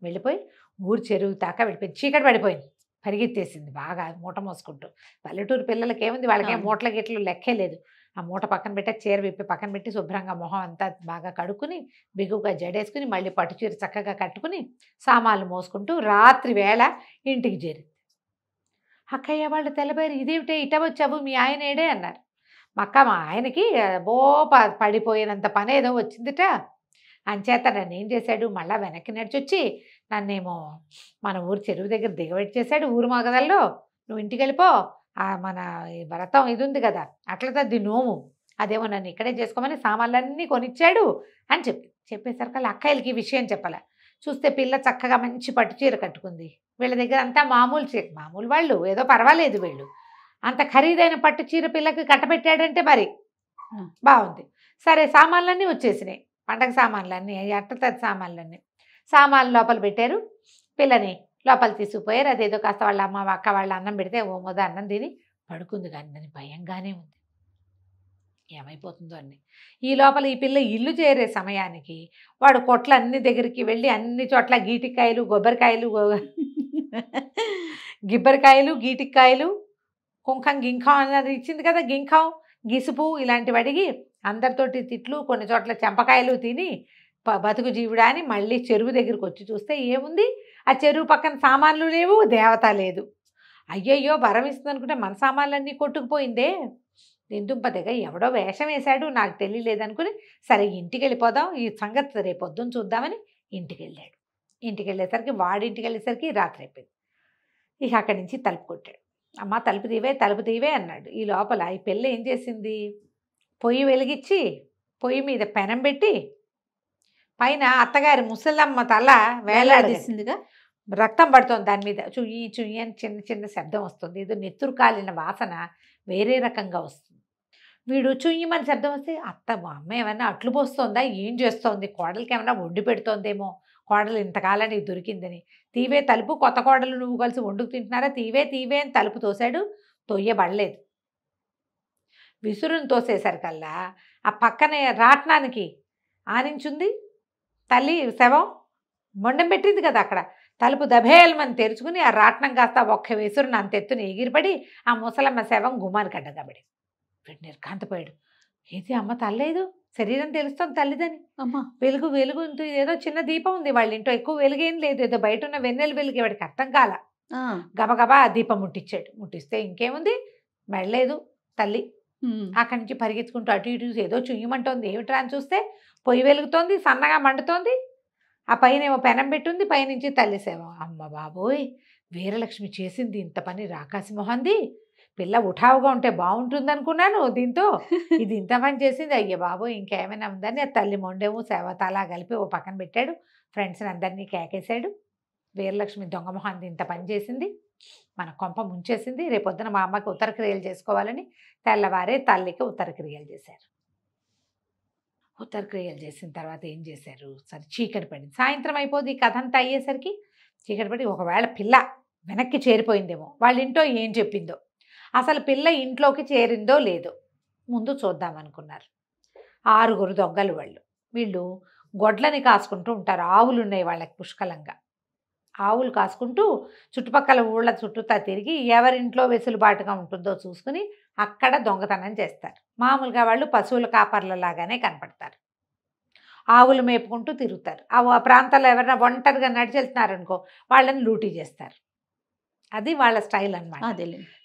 వెళ్ళిపోయి ఊరు చెరువు దాకా వెళ్ళిపోయింది. చీకటి పడిపోయింది, పరిగెత్తేసింది బాగా మూట మోసుకుంటూ. పల్లెటూరు పిల్లలకి ఏముంది, వాళ్ళకేం మూటల గిట్లు లెక్కే లేదు. ఆ మూట పక్కన పెట్టి చీర విప్పి పక్కన పెట్టి శుభ్రంగా మొహం అంతా బాగా కడుక్కుని బిగువుగా జడేసుకుని మళ్ళీ పట్టు చీర చక్కగా కట్టుకుని సామాన్లు మోసుకుంటూ రాత్రి వేళ ఇంటికి చేరింది. అక్కయ్య వాళ్ళు తెల్లబోయారు, ఇదేమిటే ఇట వచ్చావు, మీ ఆయన ఏడే అన్నారు. మా ఆయనకి పడిపోయినంత పని ఏదో వచ్చిందిట, అంచేత నన్ను ఏం చేశాడు, మళ్ళీ వెనక్కి నడిచొచ్చి నన్నేమో మన ఊరు చెరువు దగ్గర దిగబెట్టేశాడు ఊరు మగదల్లో. నువ్వు ఇంటికి వెళ్ళిపో, మన వ్రతం ఇది ఉంది కదా అట్లా తద్ది నోము, అదేమో నన్ను ఇక్కడే చేసుకోమని సామాన్లన్నీ కొనిచ్చాడు అని చెప్పేసరికి అక్కయ్యలకి ఈ విషయం చెప్పాల. చూస్తే పిల్ల చక్కగా మంచి పట్టు చీర కట్టుకుంది. వీళ్ళ దగ్గర అంతా మామూలు చీర, మామూలు వాళ్ళు ఏదో పర్వాలేదు, వీళ్ళు అంత ఖరీదైన పట్టు చీర పిల్లకి కట్టబెట్టాడంటే మరి బాగుంది. సరే సామాన్లన్నీ వచ్చేసినాయి, పండగ సామాన్లన్నీ, అట్టతది సామాన్లన్నీ. సామాన్లు లోపల పెట్టారు, పిల్లని లోపల తీసుకుపోయారు. అదేదో కాస్త వాళ్ళ అమ్మ అక్క వాళ్ళ అన్నం పెడితే ఓ మొద అన్నం తిని పడుకుంది. కానీ దాని భయంగానే ఉంది, ఏమైపోతుందో అన్ని. ఈ లోపల ఈ పిల్ల ఇల్లు చేరే సమయానికి వాడు కొట్ల అన్ని దగ్గరికి వెళ్ళి అన్ని చోట్ల గీటికాయలు కొబ్బరికాయలు గిబ్బరికాయలు గీటికాయలు కుంకం గింఖం అన్నది ఇచ్చింది కదా, గింఖం గిసుపు ఇలాంటివి అడిగి అందరితోటి తిట్లు, కొన్ని చోట్ల చెంపకాయలు తిని బతుకు జీవుడా అని మళ్ళీ చెరువు దగ్గరికి వచ్చి చూస్తే ఏముంది, ఆ చెరువు పక్కన సామాన్లు లేవు, దేవత లేదు. అయ్యయ్యో వరం ఇస్తుంది అనుకుంటే మన సామాన్లన్నీ కొట్టుకుపోయిందే, దిందుంపదగా ఎవడో వేషం వేశాడు, నాకు తెలియలేదనుకుని సరే ఇంటికి వెళ్ళిపోదాం, ఈ సంగతి రేపు పొద్దున్న చూద్దామని ఇంటికి వెళ్ళాడు. ఇంటికి వెళ్ళేసరికి వాడింటికి వెళ్ళేసరికి రాత్రి అయిపోయింది. ఇక అక్కడి నుంచి తలుపు కొట్టాడు. అమ్మ తలుపు తీవే అన్నాడు. ఈ లోపల ఈ పిల్ల ఏం చేసింది, పొయ్యి వెలిగించి పొయ్యి మీద పెనం పెట్టి పైన అత్తగారి ముసలమ్మ తల వేలాడేసిందిగా, రక్తం పడుతుంది దాని మీద, చుయ్యి చుయ్యి అని చిన్న చిన్న శబ్దం వస్తుంది. ఏదో నెత్తురు కాలిన వాసన వేరే రకంగా వస్తుంది. వీడు చుయ్యమని శబ్దం వస్తే అమ్మ ఏమన్నా అట్లు పోస్తుందా, ఏం చేస్తోంది, కోడలికి ఏమన్నా వండి పెడుతోందేమో, కోడలు ఇంతకాలానికి దొరికిందని. తీవే తలుపు, కొత్త కోడలు నువ్వు కలిసి వండుకు తింటున్నారా, తీవే అని తలుపు తోశాడు. తొయ్యబడలేదు. విసురుని తోసేసరికల్లా ఆ పక్కనే రాట్నానికి ఆనించుంది తల్లి శవం, మొండం పెట్టింది కదా అక్కడ. తలుపు దభేల్మని తెరుచుకుని ఆ రాట్నం కాస్త ఒక్క విసురుని అంత ఎత్తున ఎగిరిపడి ఆ ముసలమ్మ శవం గుమ్మానికి అడ్డగబడి వీడు నిర్ఘాంతపోయాడు. ఏది అమ్మ తల్లేదు, శరీరం తెలుస్తుంది తల్లిదని. అమ్మ వెలుగు ఏదో చిన్న దీపం ఉంది వాళ్ళ ఇంట్లో, ఎక్కువ వెలుగేం లేదు, ఏదో బయట ఉన్న వెన్నెలు వెలుగు. వాడికి అర్థం కాల. గబగబా ఆ దీపం ముట్టించాడు. ముట్టిస్తే ఇంకేముంది, మెడలేదు తల్లి. అక్కడి నుంచి పరిగెత్తుకుంటూ అటు ఇటు ఏదో చుయ్యమంటోంది. ఏమిట్రా అని చూస్తే పొయ్యి వెలుగుతోంది, సన్నగా మండుతోంది. ఆ పైన ఏమో పెనం పెట్టుంది, పైనుంచి తల్లి సేవ. అమ్మ బాబోయ్, వీరలక్ష్మి చేసింది ఇంత పని, రాకాసి మొహంది. పిల్ల ఉఠావుగా ఉంటే బాగుంటుంది అనుకున్నాను, దీంతో ఇది ఇంత పని చేసింది. అయ్యే బాబోయ్, ఇంకేమైనా ఉందని ఆ తల్లి మొండేమో సేవ తలా కలిపి ఓ పక్కన పెట్టాడు. ఫ్రెండ్స్ని అందరినీ కేకేశాడు. వీరలక్ష్మి దొంగ మొహాన్ని ఇంత పని చేసింది, మన కొంప ముంచేసింది. రేపొద్దున మా అమ్మకి ఉత్తరక్రియలు చేసుకోవాలని తెల్లవారే తల్లికి ఉత్తరక్రియలు చేశారు. ఉత్తరక్రియలు చేసిన తర్వాత ఏం చేశారు, సరే చీకటి పడింది. సాయంత్రం అయిపోద్ది. ఈ కథ అంతా అయ్యేసరికి చీకటి పడి, ఒకవేళ పిల్ల వెనక్కి చేరిపోయిందేమో, వాళ్ళ ఇంట్లో ఏం చెప్పిందో, అసలు పిల్ల ఇంట్లోకి చేరిందో లేదో ముందు చూద్దామనుకున్నారు. 6 దొంగలు వాళ్ళు. వీళ్ళు గొడ్లని కాసుకుంటూ ఉంటారు. ఆవులు ఉన్నాయి వాళ్ళకి పుష్కలంగా. ఆవులు కాసుకుంటూ చుట్టుపక్కల ఊళ్ళ చుట్టూతా తిరిగి ఎవరింట్లో వెసులుబాటుగా ఉంటుందో చూసుకుని అక్కడ దొంగతనం చేస్తారు. మామూలుగా వాళ్ళు పశువుల కాపర్లలాగానే కనపడతారు. ఆవులు మేపుకుంటూ తిరుగుతారు. ఆ ప్రాంతాల్లో ఎవరైనా ఒంటరిగా నడిచెళ్తున్నారనుకో వాళ్ళని లూటీ చేస్తారు. అది వాళ్ళ స్టైల్ అన్నమాట.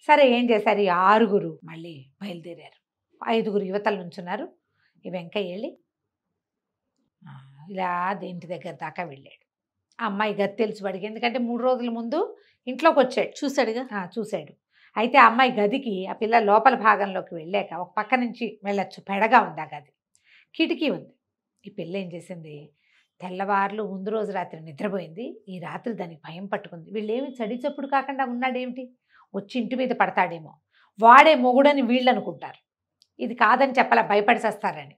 సరే ఏం చేశారు, ఈ 6 మళ్ళీ బయలుదేరారు. 5 యువతల నుంచున్నారు. ఈ వెంకయ్య వెళ్ళి ఇలా ఇంటి దగ్గర దాకా వెళ్ళాడు. ఆ అమ్మాయి గది తెలుసు వాడికి, ఎందుకంటే 3 రోజుల ముందు ఇంట్లోకి వచ్చాడు, చూశాడు. అయితే ఆ అమ్మాయి గదికి, ఆ పిల్ల లోపల భాగంలోకి వెళ్ళాక ఒక పక్క నుంచి వెళ్ళొచ్చు, పెడగా ఉంది ఆ గది, కిటికీ ఉంది. ఈ పిల్ల ఏం చేసింది, తెల్లవార్లు ముందు రోజు రాత్రి నిద్రపోయింది. ఈ రాత్రి దానికి భయం పట్టుకుంది. వీళ్ళేమి చడి చప్పుడు కాకుండా ఉన్నాడేమిటి, వచ్చి ఇంటి మీద పడతాడేమో, వాడే మొగుడని వీళ్ళు అనుకుంటారు. ఇది కాదని చెప్పాల, భయపడిసేస్తారని.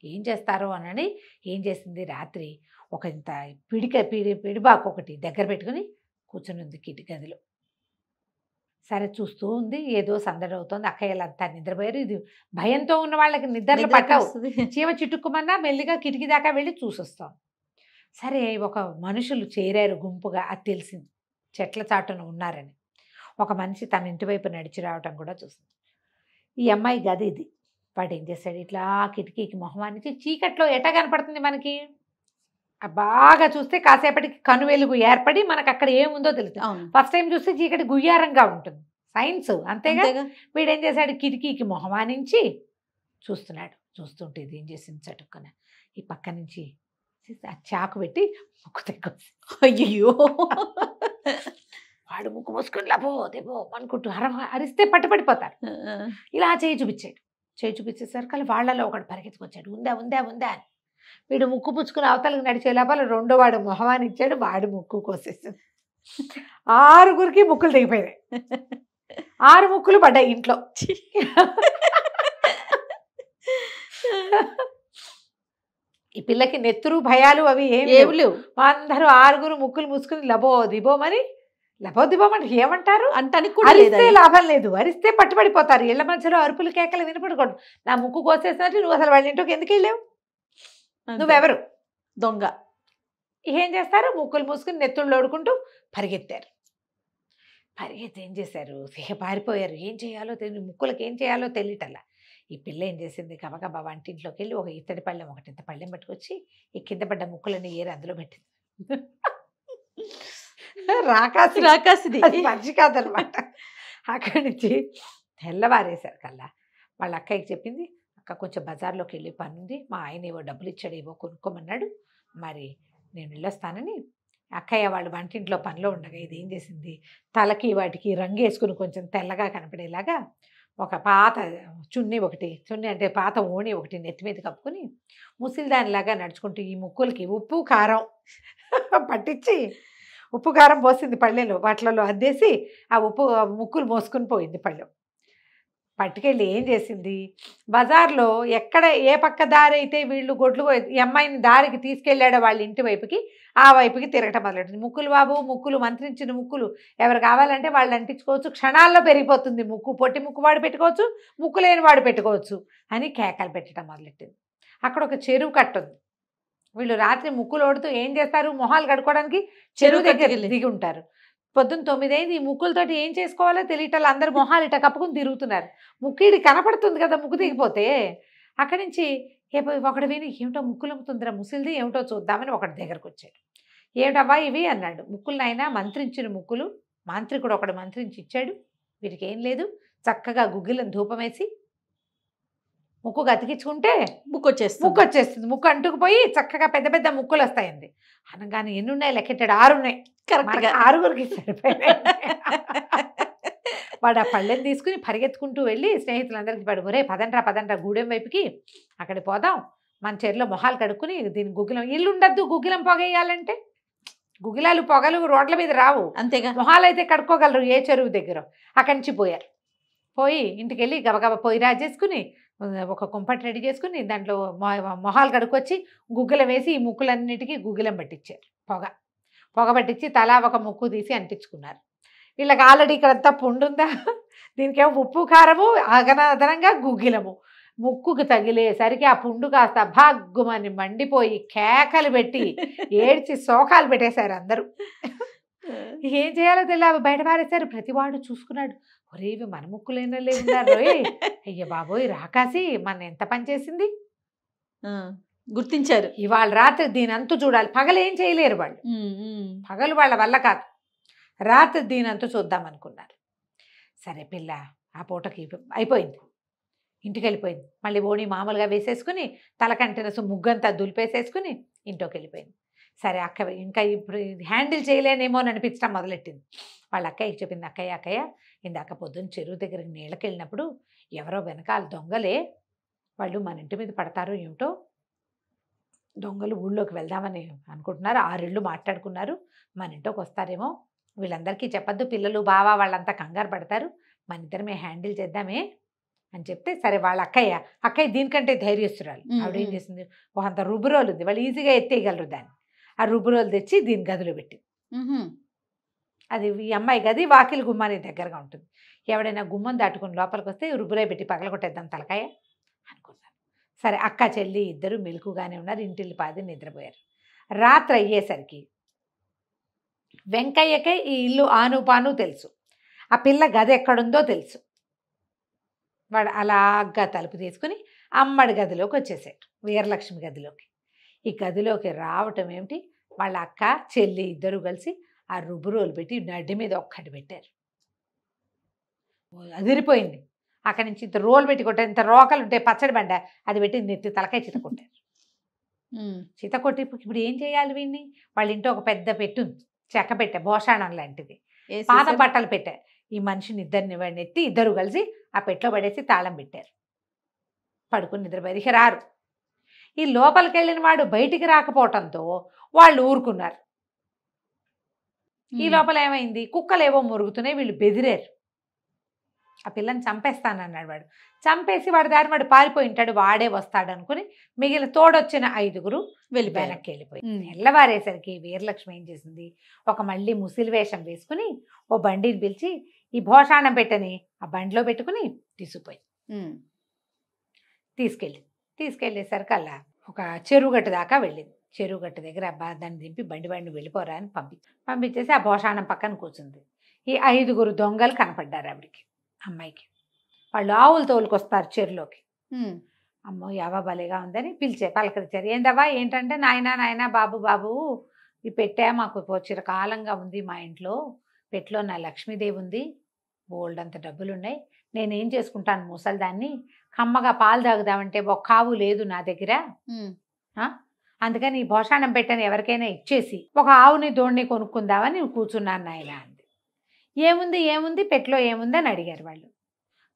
ఏం చేస్తారో అని ఏం చేసింది, రాత్రి ఒక ఇంత పిడిబాకు ఒకటి దగ్గర పెట్టుకుని కూర్చొని ఉంది కిటి గదిలో. సరే చూస్తూ ఉంది, ఏదో సందడి అవుతుంది. అక్కయ్యలంతా నిద్రపోయారు. ఇది భయంతో ఉన్న వాళ్ళకి నిద్రలు నిద్ర పట్టవు. వస్తది. చీమ చిట్టుకుమన్నా మెల్లిగా కిటికీ దాకా వెళ్ళి చూసొస్తాం. సరే ఒక మనుషులు చేరారు గుంపుగా, అది తెలిసింది చెట్ల చాటున ఉన్నారని. ఒక మనిషి తన ఇంటి వైపు నడిచి రావటం కూడా చూసింది. ఈ అమ్మాయి గది ఇది. వాడు ఏం చేశాడు, ఇట్లా కిటికీకి మొహమానికి, చీకట్లో ఎట కనపడుతుంది మనకి, బాగా చూస్తే కాసేపటికి కను వెలుగు ఏర్పడి మనకు అక్కడ ఏముందో తెలుస్తుంది. అవును. ఫస్ట్ టైం చూస్తే చీకటి గుయ్యారంగా ఉంటుంది, సైన్స్ అంతేగా. అంతేగా. వీడేం చేశాడు, కిటికీకి మొహమానించి చూస్తున్నాడు. చూస్తుంటే ఇది ఏం చేసింది, చటుక్కున ఈ పక్క నుంచి ఆ చాకు పెట్టి ముక్కు తెగ్గొచ్చు. అయ్యో. వాడు ముక్కు మూసుకొని లబో దేబో అనుకుంటూ అరిస్తే పట్టుపడిపోతారు. ఇలా చేయి చూపించాడు. చేయి చూపించేసరికి వాళ్ళలో ఒకడు పరిగెత్తుకొచ్చాడు, ఉందా ఉందా ఉందా అని. వీడు ముక్కు పుచ్చుకుని అవతలకు నడిచే లోపల రెండో వాడు మొహమాని ఇచ్చాడు, వాడు ముక్కు కోసేసాడు. 6 ముక్కులు దిగిపోయినాయి. 6 ముక్కులు పడ్డాయి ఇంట్లో. ఈ పిల్లకి నెత్తురు భయాలు అవి ఏమి లేవు. అందరూ 6 ముక్కులు మూసుకుని లబో దిబోమని, లబో దిబోమని ఏమంటారు, అంటానికి కూడా అరిస్తే లాభం లేదు, అరిస్తే పట్టుబడిపోతారు. ఇళ్ల మధ్యలో అరుపులు కేకలు వినపడకూడదు. నా ముక్కు కోసేసినట్టు నువ్వు అసలు వాళ్ళ ఇంటికి ఎందుకు వెళ్ళావు, నువ్వెవరు, దొంగ. ఏం చేస్తారు, ముక్కులు మూసుకుని నెత్తుళ్ళు ఓడుకుంటూ పరిగెత్తారు. పరిగెత్తి ఏం చేశారు, పారిపోయారు. ఏం చేయాలో తెలియదు, ముక్కులకు ఏం చేయాలో తెలియటల్లా. ఈ పిల్ల ఏం చేసింది, గబగబా వంటింట్లోకి వెళ్ళి ఒక ఇత్తడి పళ్ళెం, ఇంత పళ్ళెం పట్టుకొచ్చి ఈ కింద పడ్డ ముక్కులని ఏరి అందులో పెట్టింది. రాకాసిది మనిషి కాదనమాట. అక్కడి నుంచి తెల్లవారేశారు కల్లా వాళ్ళ అక్కయ్యకి చెప్పింది, అక్క కొంచెం బజార్లోకి వెళ్ళి పని ఉంది, మా ఆయన ఏవో డబ్బులు ఇచ్చాడు, ఏవో కొనుక్కోమన్నాడు, మరి నేను వెళ్ళొస్తానని. అక్కయ్య వాళ్ళు వంటింట్లో పనిలో ఉండగా ఇది ఏం చేసింది, తలకి వాటికి రంగు వేసుకుని కొంచెం తెల్లగా కనపడేలాగా ఒక పాత చున్నీ అంటే పాత ఓణి ఒకటి నెత్తి మీద కప్పుకొని ముసిలిదానిలాగా నడుచుకుంటూ ఈ ముక్కులకి ఉప్పు కారం పట్టించి ఉప్పు కారం పోసింది పళ్ళెలో, వాటిలలో అద్దేసి ఆ ముక్కులు మోసుకుని పోయింది పళ్ళెం. పట్టుకెళ్ళి ఏం చేసింది, బజార్లో ఎక్కడ ఏ పక్క దారి అయితే వీళ్ళు గొడ్లు ఈ అమ్మాయిని దారికి తీసుకెళ్ళాడో వాళ్ళ ఇంటి వైపుకి, ఆ వైపుకి తిరగటం మొదలెట్టింది. ముక్కులు బాబు, ముక్కులు మంత్రించిన ముక్కులు ఎవరు కావాలంటే వాళ్ళు అంటించుకోవచ్చు, క్షణాల్లో పెరిగిపోతుంది ముక్కు. పొట్టి ముక్కు వాడు పెట్టుకోవచ్చు, ముక్కు లేని వాడు పెట్టుకోవచ్చు అని కేకలు పెట్టడం మొదలెట్టింది. అక్కడ ఒక చెరువు కట్టుంది. వీళ్ళు రాత్రి ముక్కులు ఓడుతూ ఏం చేస్తారు, మొహాలు కడుక్కోవడానికి చెరువు దగ్గర దిగి ఉంటారు. పొద్దున్న 9 అయింది. ఈ ముక్కులతోటి ఏం చేసుకోవాలో తెలియటం, అందరు మొహాలు ఇట కప్పుకుని తిరుగుతున్నారు. ముక్కిడి కనపడుతుంది కదా ముక్కు దిగిపోతే. అక్కడి నుంచి ఒకడు విని ఏమిటో ముక్కులు అమ్ముతుందిరా ముసిలిది, ఏమిటో చూద్దామని ఒకటి దగ్గరకు వచ్చాడు. ఏమిటవ్వా ఇవి అన్నాడు. ముక్కులనైనా మంత్రించిన ముక్కులు, మాంత్రికుడు ఒకడు మంత్రించి ఇచ్చాడు, వీటికి ఏం లేదు, చక్కగా గుగ్గిలను ధూపం వేసి ముక్కు గతికించుకుంటే ముక్కు వచ్చేస్తుంది. ముక్కు అంటుకుపోయి చక్కగా పెద్ద పెద్ద ముక్కులు వస్తాయండి. అనగానే ఎన్ని ఉన్నాయి లెక్కెట్టాడు, 6 ఉన్నాయి. కరెక్ట్గా 6 సరిపోయాయి. వాడు ఆ పళ్ళెని తీసుకుని పరిగెత్తుకుంటూ వెళ్ళి స్నేహితులందరికీ పడుకోరే పదండ్రా గూడెం వైపుకి, అక్కడికి పోదాం, మన చెరులో మొహాలు కడుక్కుని దీని గుగ్గిలం, ఇల్లు ఉండద్దు గుగ్గిలం పొగేయాలంటే, గుగ్గిలాలు పొగలు రోడ్ల మీద రావు, అంతేగా మొహాలు అయితే కడుక్కోగలరు ఏ చెరువు దగ్గర. అక్కడి నుంచి పోయి ఇంటికి వెళ్ళి గబగబా పొయ్యి రాజేసుకుని ఒక కుంపటి రెడీ చేసుకుని దాంట్లో మొహాలు కడుక్కొచ్చి గుగ్గిలం వేసి ఈ ముక్కులన్నిటికీ గుగ్గిలం పట్టించారు. పొగ పట్టించి తలా ఒక ముక్కు తీసి అంటించుకున్నారు. వీళ్ళకి ఆల్రెడీ ఇక్కడంతా పుండుందా, దీనికేమో ఉప్పు కారము, అదనంగా గుగ్గిలము. ముక్కుకు తగిలేసరికి ఆ పుండు కాస్త భాగ్గుమని మండిపోయి కేకలు పెట్టి ఏడ్చి శోకాలు పెట్టేశారు అందరూ. ఏం చేయాలో తెలియదు, బయట పారేశారు. ప్రతివాడు చూసుకున్నాడు, ఒరేవి మన ముక్కులైనా లేవున్నారు, అయ్య బాబోయ్ రాకాసి మన ఎంత పని చేసింది గుర్తించారు. ఇవాళ రాత్రి దీనంతు చూడాలి. పగలు ఏం చేయలేరు వాళ్ళు, పగలు వాళ్ళ వల్ల కాదు, రాత్రి దీనంతు చూద్దాం అనుకున్నారు. సరే పిల్ల ఆ పూటకి అయిపోయింది, ఇంటికి వెళ్ళిపోయింది. మళ్ళీ ఓణి మామూలుగా వేసేసుకుని తలకంటిన ముగ్గంతా దులిపేసేసుకుని ఇంట్లోకి వెళ్ళిపోయింది. సరే అక్క ఇంకా ఇప్పుడు హ్యాండిల్ చేయలేనేమో అని అనిపించడం మొదలెట్టింది. వాళ్ళ అక్కయ్యకి చెప్పింది, అక్కయ్య ఇందాక పొద్దున్న చెరువు దగ్గరికి నీళ్ళకి వెళ్ళినప్పుడు ఎవరో వెనకాల దొంగలే, వాళ్ళు మన ఇంటి మీద పడతారో ఏమిటో, దొంగలు ఊళ్ళోకి వెళ్దామని అనుకుంటున్నారు, 6 ఇళ్ళు మాట్లాడుకున్నారు, మన ఇంట్లోకి వస్తారేమో, వీళ్ళందరికీ చెప్పద్దు, పిల్లలు బావా వాళ్ళంతా కంగారు పడతారు, మన ఇద్దరమే హ్యాండిల్ చేద్దామే అని చెప్తే, సరే వాళ్ళ అక్కయ్య దీనికంటే ధైర్యస్తురాలు. ఆవిడ ఏం చేసింది, అంత రుబ్బురోలు ఉంది, వాళ్ళు ఈజీగా ఎత్తేయగలరు దాన్ని. ఆ రుబ్బురోలు తెచ్చి దీని గదిలో పెట్టి అది ఈ అమ్మాయి గది వాకిలి గుమ్మానికి దగ్గరగా ఉంటుంది. ఎవడైనా గుమ్మం దాటుకుని లోపలికి వస్తే రుబ్బులే పెట్టి పగలగొట్టేద్దాం తలకాయ అనుకున్నారు. సరే అక్క చెల్లి ఇద్దరు మెలకుగానే ఉన్నారు. ఇంటిల్లి పాది నిద్రపోయారు. రాత్రి అయ్యేసరికి వెంకయ్యకే ఈ ఇల్లు ఆనుపాను తెలుసు, ఆ పిల్ల గది ఎక్కడుందో తెలుసు. వాడు అలాగా తలుపు తీసుకుని అమ్మడి గదిలోకి వచ్చేసాడు, వీరలక్ష్మి గదిలోకి. ఈ గదిలోకి రావటం ఏమిటి, వాళ్ళ అక్క చెల్లి ఇద్దరు కలిసి ఆ రుబ్బు రోలు పెట్టి నడ్డి మీద ఒక్కటి పెట్టారు. అదిరిపోయింది. అక్కడి నుంచి ఇంత రోలు పెట్టి కొట్టారు. ఇంత రోకలు ఉంటాయి పచ్చడి బండ, అది పెట్టి నెత్తి తలకాయ చిత కొట్టారు. చిత కొట్టి ఇప్పుడు ఏం చేయాలి వీడిని? వాళ్ళ ఇంట్లో ఒక పెద్ద పెట్టుంది, చెక్క పెట్టే భోషాణం లాంటిది, పాత బట్టలు పెట్టారు. ఈ మనిషిని ఇద్దరిని ఎత్తి ఇద్దరు కలిసి ఆ పెట్లో పడేసి తాళం పెట్టారు. పడుకుని నిద్రపోయి రారు. ఈ లోపలికి వెళ్ళిన వాడు బయటికి రాకపోవటంతో వాళ్ళు ఊరుకున్నారు. ఈ లోపల ఏమైంది, కుక్కలేవో మురుగుతున్నాయి, వీళ్ళు బెదిరారు. ఆ పిల్లని చంపేస్తానన్నాడు వాడు. చంపేసి వాడి దారి వాడు పారిపోయి ఉంటాడు, వాడే వస్తాడు అనుకుని మిగిలిన తోడొచ్చిన 5 వెనక్కి వెళ్ళిపోయి. తెల్లవారేసరికి వీరలక్ష్మి ఏం చేసింది, ఒక మళ్ళీ ముసిలి వేషం వేసుకుని ఓ బండిని పిలిచి ఈ భోషాణం పెట్టని ఆ బండిలో పెట్టుకుని తీసుకుపోయి తీసుకెళ్ళేసరికి అలా ఒక చెరువుగట్టు దాకా వెళ్ళింది. చెరువుగట్టు దగ్గర దాన్ని దింపి బండి వెళ్ళిపోరా అని పంపించేసి ఆ భోషాణం పక్కన కూర్చుంది. ఈ 5 దొంగలు కనపడ్డారు ఆవిడికి, అమ్మాయికి. వాళ్ళు ఆవులు తోలుకొస్తారు చెరువులోకి. అమ్మో యావా భలేగా ఉందని పలకరించారు. ఏందవ్వా ఏంటంటే, నాయనా బాబు ఈ పెట్టా మాకు చిరకాలంగా ఉంది మా ఇంట్లో, పెట్లో నా లక్ష్మీదేవి ఉంది, బోల్డ్ అంత డబ్బులున్నాయి, నేనేం చేసుకుంటాను ముసలిదాన్ని, కమ్మగా పాలు తాగుదామంటే ఒక్క ఆవు లేదు నా దగ్గర, అందుకని ఈ భోషాణం పెట్టని ఎవరికైనా ఇచ్చేసి ఒక ఆవుని దోణ్ణి కొనుక్కుందామని కూర్చున్నాను నాయన అంది. ఏముంది పెట్లో ఏముంది అని అడిగారు వాళ్ళు.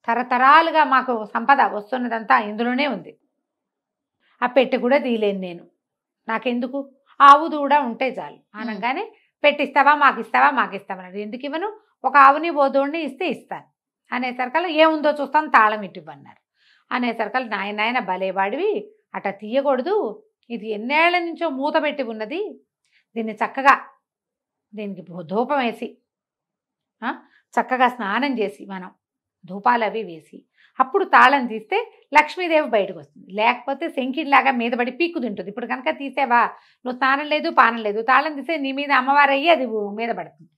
తరతరాలుగా మాకు సంపద వస్తున్నదంతా ఇందులోనే ఉంది, ఆ పెట్టె కూడా తీయలేను నేను, నాకెందుకు, ఆవు దూడ ఉంటే చాలు అనగానే పెట్టిస్తావా మాకు ఇస్తామన్నాడు. ఎందుకు ఇవ్వను, ఒక ఆవుని బోధోడిని ఇస్తే ఇస్తాను అనేసరికల్లా ఏముందో చూస్తాను తాళం ఇవ్వన్నారు. అనేసరికల్లా నాయన భలేవాడివి, అట్లా తీయకూడదు, ఇది ఎన్నేళ్ల నుంచో మూత పెట్టి ఉన్నది, దీన్ని చక్కగా దీనికి ధూపం వేసి చక్కగా స్నానం చేసి మనం ధూపాలు అవి వేసి అప్పుడు తాళం తీస్తే లక్ష్మీదేవి బయటకు వస్తుంది, లేకపోతే శంకిడిలాగా మీద పడి పీక్కు తింటుంది. ఇప్పుడు కనుక తీసేవా, నువ్వు స్నానం లేదు పానం లేదు, తాళం తీస్తే నీ మీద అమ్మవారు అయ్యి అది మీద పడుతుంది,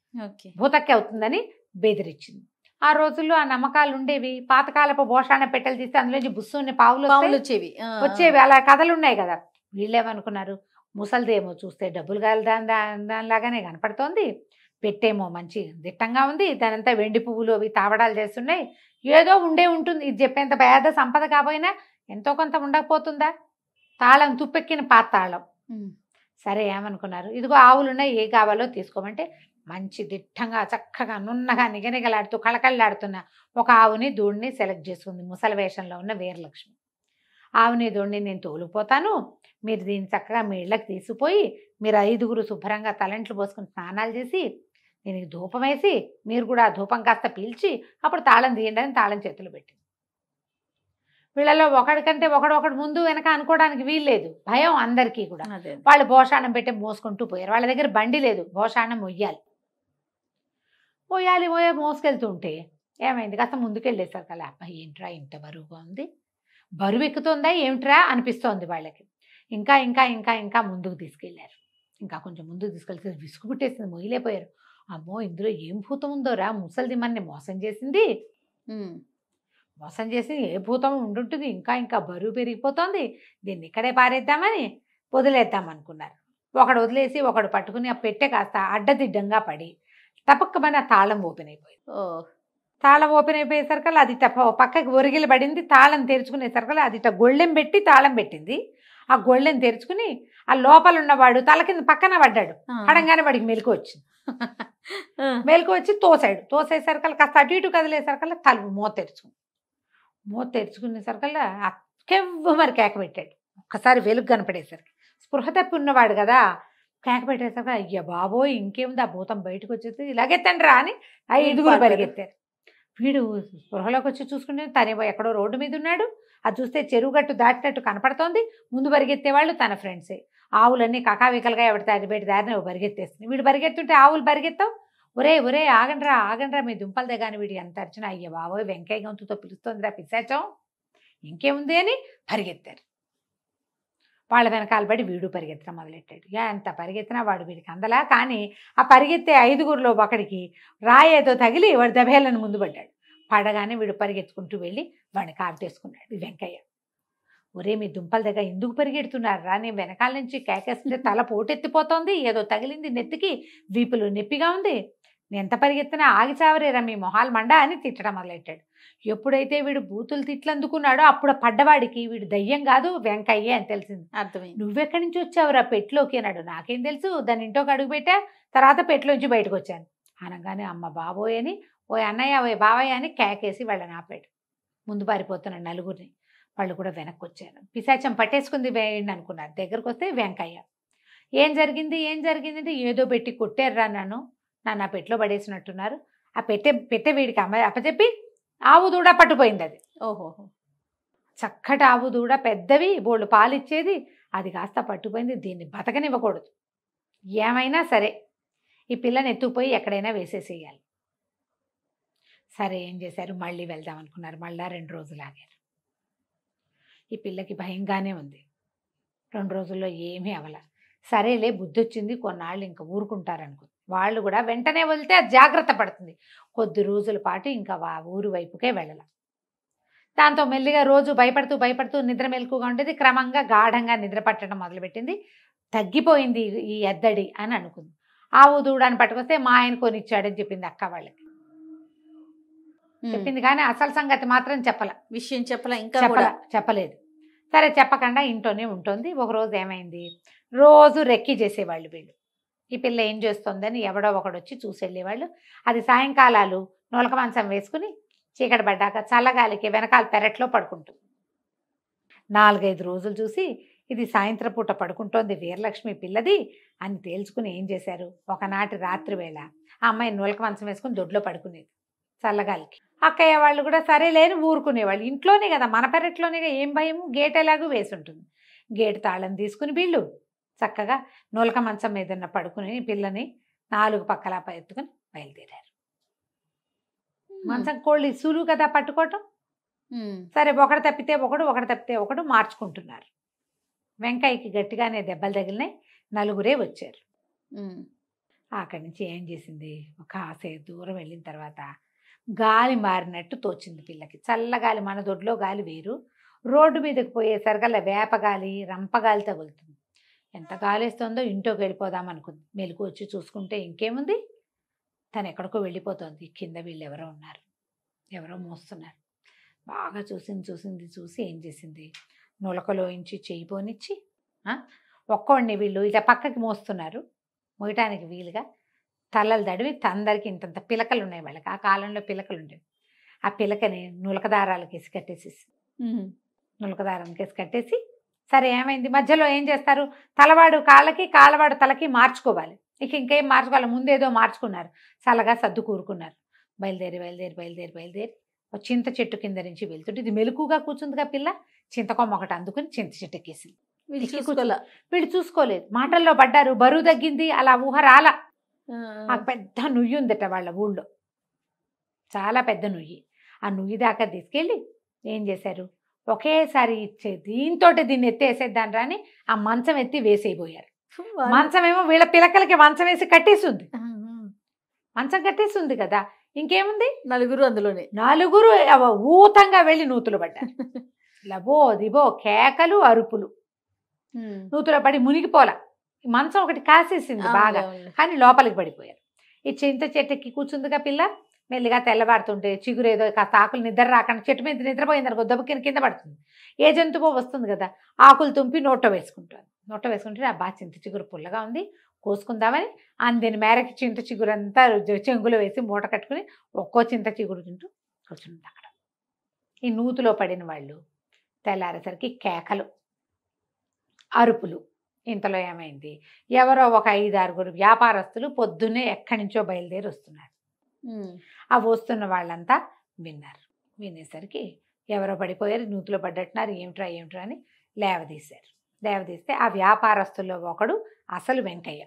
భూతక్కి అవుతుందని బెదిరించింది. ఆ రోజుల్లో ఆ నమ్మకాలు ఉండేవి. పాతకాలపు భోషాణ పెట్టెలు తీస్తే అందులోంచి బుస్సుని పావులు వచ్చేవి, అలా కథలు ఉన్నాయి కదా. వీళ్ళేమనుకున్నారు, ముసలిదేమో చూస్తే డబ్బులు కాదు దానిలాగానే కనపడుతోంది, పెట్టేమో మంచి దిట్టంగా ఉంది, దానంతా వెండి పువ్వులు అవి తావడాలు చేస్తున్నాయి, ఏదో ఉంటుంది, ఇది చెప్పేంత పేద సంపద కాబోయినా ఎంతో కొంత ఉండకపోతుందా, తాళం తుప్పెక్కిన పాత తాళం. సరే ఏమనుకున్నారు, ఇదిగో ఆవులున్నాయి, ఏ కావాలో తీసుకోమంటే మంచి దిట్టంగా చక్కగా నున్నగా నిగనిగలాడుతూ కళకళలాడుతున్న ఒక ఆవుని దూడిని సెలెక్ట్ చేసుకుంది ముసలి వేషంలో ఉన్న వీరలక్ష్మి. ఆవుని దూడిని నేను తోలుకుపోతాను, మీరు దీన్ని చక్కగా మీ ఇళ్ళకి తీసుకుపోయి మీరు 5 శుభ్రంగా తలంట్లు పోసుకుని స్నానాలు చేసి దీనికి ధూపం వేసి మీరు కూడా ఆ ధూపం కాస్త పీల్చి అప్పుడు తాళం తీయండి అని తాళం చేతులు పెట్టింది. వీళ్ళలో ఒకడికంటే ఒకడు ముందు వెనక అనుకోవడానికి వీల్లేదు, భయం అందరికీ కూడా. వాళ్ళు భోషాణం పెట్టి మోసుకుంటూ పోయారు. వాళ్ళ దగ్గర బండి లేదు, భోషాణం మొయ్యాలి మోసుకెళ్తూ ఉంటే ఏమైంది, కాస్త ముందుకెళ్ళేసారు కదా, అబ్బాయి ఏంట్రా ఇంత బరువుగా ఉంది, బరువు ఎక్కుతుందా ఏమిట్రా అనిపిస్తోంది వాళ్ళకి. ఇంకా ఇంకా ఇంకా ఇంకా ముందుకు తీసుకెళ్లారు. ఇంకా కొంచెం ముందుకు తీసుకెళ్తే విసుగు పుట్టేసింది, మొయ్యలేపోయారు. అమ్మో ఇందులో ఏం భూతం ఉందోరా, ముసలిది మనని మోసం చేసింది, ఏ భూతం ఉండుంటుంది, ఇంకా ఇంకా బరువు పెరిగిపోతుంది, దీన్ని ఇక్కడే పారేద్దామని వదిలేద్దామనుకున్నారు. ఒకడు వదిలేసి ఒకడు పట్టుకుని ఆ పెట్టె కాస్త అడ్డదిడ్డంగా పడి తపక్కమని ఆ తాళం ఓపెన్ అయిపోయింది. తాళం ఓపెన్ అయిపోయేసరికల్లా అది పక్కకి ఒరిగిలి పడింది. తాళం తెరుచుకునేసరికల్లా అది గొళ్ళెం పెట్టి తాళం పెట్టింది. ఆ గొళ్ళెం తెరుచుకుని ఆ లోపల ఉన్నవాడు తల కింద పక్కన పడ్డాడు. పడంగానే వాడికి మెలకు వచ్చింది. మెలకు వచ్చి తోసేసరికల్లా కాస్త అటు ఇటు కదిలేసరికల్లా తలుపు మూత తెరుచుకునేసరికల్లా కెవ్వు మరి కేక పెట్టాడు. ఒక్కసారి వెలుగు కనపడేసరికి స్పృహ తప్పి ఉన్నవాడు కదా, కేక పెట్టేసరికి అయ్య బాబోయ్ ఇంకేముంది, ఆ భూతం బయటకు వచ్చేసి ఇలాగెత్తండి రా అని 5 పరిగెత్తారు. వీడు స్పృహలోకి వచ్చి చూసుకుంటే తనే ఎక్కడో రోడ్డు మీద ఉన్నాడు. అది చూస్తే చెరువుగట్టు దాటినట్టు కనపడుతోంది. ముందు పరిగెత్తేవాళ్ళు తన ఫ్రెండ్సే. ఆవులన్నీ కకావికలుగా ఎవరి బయట దారిని పరిగెత్తేస్తుంది. వీడు పరిగెత్తుంటే ఆవులు పరిగెత్తావు ఒరే ఒరే ఆగండ్రా ఆగండ్రా మీ దుంపల దగ్గర వీడు ఎంత అర్చన అయ్య బాబోయ్ వెంకయ్య గొంతుతో పిలుస్తోందిరా పిశాచం ఇంకేముంది అని పరిగెత్తారు. వాళ్ళ వెనకాల పడి వీడు పరిగెత్తడం మొదలెట్టాడు. ఎంత పరిగెత్తినా వాడు వీడికి అందలా. కానీ ఆ పరిగెత్తే 5గురిలో ఒకడికి రాయేదో తగిలి వాడు దెబ్బేళ్ళని ముందు పడ్డాడు. పడగానే వీడు పరిగెత్తుకుంటూ వెళ్ళి వాడిని కావిటేసుకున్నాడు వెంకయ్య. ఒరే మీ దుంపల దగ్గర ఎందుకు పరిగెడుతున్నారా, నేను వెనకాల నుంచి కేకేస్తుంటే తల పోటెత్తిపోతోంది, ఏదో తగిలింది నెత్తికి, వీపులు నొప్పిగా ఉంది, నేను ఎంత పరిగెత్తినా ఆగి చావరేరా మీ మొహాలు మండ అని తిట్టడం మొదలెట్టాడు. ఎప్పుడైతే వీడు బూతులు తిట్లు అందుకున్నాడో అప్పుడు పడ్డవాడికి వీడు దయ్యం కాదు వెంకయ్య అని తెలిసింది. అర్థమైంది. నువ్వెక్కడి నుంచి వచ్చావురా పెట్టిలోకి అన్నాడు. నాకేం తెలుసు, దాని ఇంట్లోకి అడుగు పెట్టా, తర్వాత పెట్టిలోంచి బయటకు వచ్చాను అనగానే అమ్మ బాబోయ్ అని ఓ అన్నయ్య ఓ బావయ్య అని కేకేసి వాళ్ళని ఆపాడు. ముందు పారిపోతున్నాడు నలుగురిని. వాళ్ళు కూడా వెనక్కి వచ్చారు. పిశాచం పట్టేసుకుంది వేయండి అనుకున్నారు. దగ్గరకు వస్తే వెంకయ్య. ఏం జరిగింది అంటే ఏదో పెట్టి కొట్టారురా నన్ను ఆ పెట్టెలో పడేసినట్టున్నారు. ఆ పెట్టె వీడికి అప్పచెప్పి ఆవు దూడ పట్టుపోయింది. అది ఓహోహో చక్కటి ఆవు దూడ, పెద్దవి, బోళ్ళు పాలిచ్చేది, అది కాస్త పట్టుపోయింది. దీన్ని బతకనివ్వకూడదు, ఏమైనా సరే ఈ పిల్లని ఎత్తుకుపోయి ఎక్కడైనా వేసేసేయాలి. సరే ఏం చేశారు, మళ్ళీ వెళ్దాం అనుకున్నారు. మళ్ళా 2 రోజులు ఆగారు. ఈ పిల్లకి భయంగానే ఉంది. 2 రోజుల్లో ఏమీ అవల. సరేలే బుద్ధి వచ్చింది, కొన్నాళ్ళు ఇంకా ఊరుకుంటారనుకుంది. వాళ్ళు కూడా వెంటనే వెళ్తే అది జాగ్రత్త పడుతుంది. కొద్ది రోజుల పాటు ఇంకా ఊరు వైపుకే వెళ్ళాల. దాంతో మెల్లిగా రోజు భయపడుతూ నిద్ర మెలకుగా ఉండేది. క్రమంగా గాఢంగా నిద్ర పట్టడం మొదలుపెట్టింది. తగ్గిపోయింది ఈ ఎద్దడి అని అనుకుంది. ఆవు దూడని పట్టుకొస్తే మా ఆయన కొనిచ్చాడని చెప్పింది అక్క వాళ్ళకి. చెప్పింది కానీ అసలు సంగతి మాత్రం విషయం ఇంకా చెప్పలేదు. సరే చెప్పకుండా ఇంట్లోనే ఉంటుంది. ఒకరోజు ఏమైంది, రోజు రెక్కి చేసేవాళ్ళు వీళ్ళు. ఈ పిల్ల ఏం చేస్తుందని ఎవడో ఒకడు వచ్చి చూసి వెళ్ళేవాళ్ళు. అది సాయంకాలాలు నొలక మంచం వేసుకుని చీకటి పడ్డాక చల్లగాలికి వెనకాల పెరట్లో పడుకుంటుంది. 4-5 రోజులు చూసి ఇది సాయంత్రం పూట పడుకుంటోంది వీరలక్ష్మి పిల్లది అని తేల్చుకుని ఏం చేశారు, ఒకనాటి రాత్రి వేళ ఆ అమ్మాయి నొలక మంచం వేసుకుని దొడ్లో పడుకునేది చల్లగాలికి. అక్కయ్య వాళ్ళు కూడా సరే లేని ఊరుకునేవాళ్ళు. ఇంట్లోనే కదా, మన పెరట్లోనే, ఏం భయము, గేట్ ఎలాగూ వేసి ఉంటుంది. గేటు తాళం తీసుకుని వీళ్ళు చక్కగా నొలక మంచం మీద పడుకుని పిల్లని 4 పక్కల ఎత్తుకుని బయలుదేరారు. మంచం కోళ్ళు సులువు కదా పట్టుకోవటం. సరే ఒకటి తప్పితే ఒకడు మార్చుకుంటున్నారు. వెంకయ్యకి గట్టిగానే దెబ్బలు తగిలినాయి. 4గురే వచ్చారు. అక్కడి నుంచి ఏం చేసింది, ఒక కాసేపు దూరం వెళ్ళిన తర్వాత గాలి మారినట్టు తోచింది పిల్లకి. చల్లగాలి, మన దొడ్లో గాలి వేరు, రోడ్డు మీదకి పోయేసరికల్లా వేపగాలి రంపగాలి తగులుతుంది. ఎంత గాలి వేస్తుందో ఇంట్లోకి వెళ్ళిపోదాం అనుకుంది. మెలకు వచ్చి చూసుకుంటే ఇంకేముంది, తను ఎక్కడికో వెళ్ళిపోతుంది. కింద వీళ్ళు ఎవరో ఉన్నారు, ఎవరో మోస్తున్నారు. బాగా చూసి ఏం చేసింది, నులకలోంచి చెయ్యి పోనిచ్చి ఒక్కోడిని వీళ్ళు ఇలా పక్కకి మోస్తున్నారు, మోయటానికి వీలుగా తలలు దడివి అందరికి ఇంతంత పిలకలు ఉన్నాయి వాళ్ళకి. ఆ కాలంలో పిలకలు ఉండేవి. ఆ పిలకని నులకదారాలకి వేసి కట్టేసేసి నులకదారానికి వేసి కట్టేసి సరే ఏమైంది, మధ్యలో ఏం చేస్తారు, తలవాడు కాళ్ళకి కాళ్ళవాడు తలకి మార్చుకోవాలి. ఇంకేం మార్చుకోవాలి, ముందేదో మార్చుకున్నారు. చల్లగా సర్దు కూరుకున్నారు. బయలుదేరి ఒక చింత చెట్టు కింద నుంచి వెళ్తుంటే ఇది మెలకుగా కూర్చుందిగా పిల్ల. చింతకొమ్మ ఒకటి అందుకుని చింత చెట్టు ఎక్కేసింది. వీళ్ళు చూసుకోలేదు, మాటల్లో పడ్డారు. బరువు తగ్గింది, అలా ఊహ రాలా. ఆ పెద్ద నుయ్యి ఉందట వాళ్ళ ఊళ్ళో, చాలా పెద్ద నుయ్యి. ఆ నుయ్యి దాకా తీసుకెళ్ళి ఏం చేశారు, ఒకేసారి ఇచ్చే దీన్ని ఎత్తేసేద్దాన్ని రాని ఆ మంచం ఎత్తి వేసేయబోయారు. మంచం ఏమో వీళ్ళ పిలకలకి మంచం వేసి కట్టేసింది. మంచం కట్టేసింది కదా, ఇంకేముంది, 4 అందులోనే. 4 ఊతంగా వెళ్ళి నూతులు పడ్డారు. లబో దిబో కేకలు అరుపులు. నూతులో పడి మునిగిపోలా. మంచం ఒకటి కాసేసింది బాగా, కానీ లోపలికి పడిపోయారు. ఈ చింత చెట్టుకి కూర్చుందిగా పిల్ల. మెల్లిగా తెల్లబారుతుంటే చిగురేదో కాస్త ఆకులు నిద్ర రాకుండా చెట్టు మీద నిద్రపోయింది అనుకో, దెబ్బకిన కింద పడుతుంది. ఏ జంతువు వస్తుంది కదా, ఆకులు తుంపి నోట్లో వేసుకుంటే అబ్బా చింత చిగురు పుల్లగా ఉంది, కోసుకుందామని అందిన మేరకి చింత చిగురు అంతా చెంగులో వేసి మూట కట్టుకుని ఒక్కో చింత చిగురు తింటూ కూర్చుంది అక్కడ. ఈ నూతులో పడిన వాళ్ళు తెల్లారేసరికి కేకలు అరుపులు. ఇంతలో ఏమైంది, ఎవరో ఒక 5-6 వ్యాపారస్తులు పొద్దున్నే ఎక్కడి నుంచో బయలుదేరి వస్తున్నారు. ఆ వస్తున్న వాళ్ళంతా విన్నారు. వినేసరికి ఎవరో పడిపోయారు, నూతులో పడ్డట్టున్నారు, ఏమిట్రా అని లేవదీస్తే ఆ వ్యాపారస్తుల్లో ఒకడు అసలు వెంకయ్య,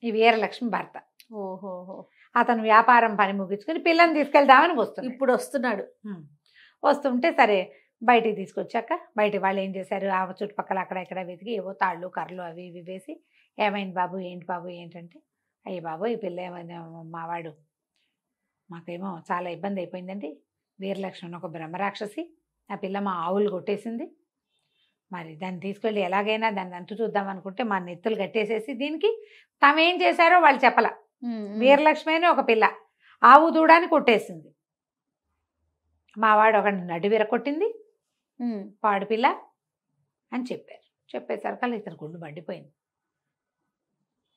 ఈ వీరలక్ష్మి భర్త. ఓహోహో. అతను వ్యాపారం పని ముగించుకుని పిల్లని తీసుకెళ్దామని వస్తుంది. ఇప్పుడు వస్తున్నాడు. వస్తుంటే సరే బయటికి తీసుకొచ్చాక బయట వాళ్ళు ఏం చేశారు, ఆ చుట్టుపక్కల అక్కడ ఇక్కడ వెతికి ఏవో తాళ్ళు కర్రలు అవి ఇవి వేసి, ఏమైంది బాబు ఏంటి బాబు ఏంటంటే, అయ్యి బాబు ఈ పిల్ల ఏమైనా మావాడు మాకేమో చాలా ఇబ్బంది అయిపోయిందండి. వీరలక్ష్మి ఒక బ్రహ్మరాక్షసి, ఆ పిల్ల మా ఆవులు కొట్టేసింది. మరి దాన్ని తీసుకెళ్ళి ఎలాగైనా దాన్ని అంతు చూద్దాం అనుకుంటే మా నెత్తులు కట్టేసేసి దీనికి తామేం చేశారో వాళ్ళు చెప్పల. వీరలక్ష్మి అని ఒక పిల్ల ఆవు దూడాన్ని కొట్టేసింది. మావాడు ఒక నడు విరకొట్టింది పాడు పిల్ల అని చెప్పారు. చెప్పేసరికల్లా ఇతను గుండు మండిపోయింది.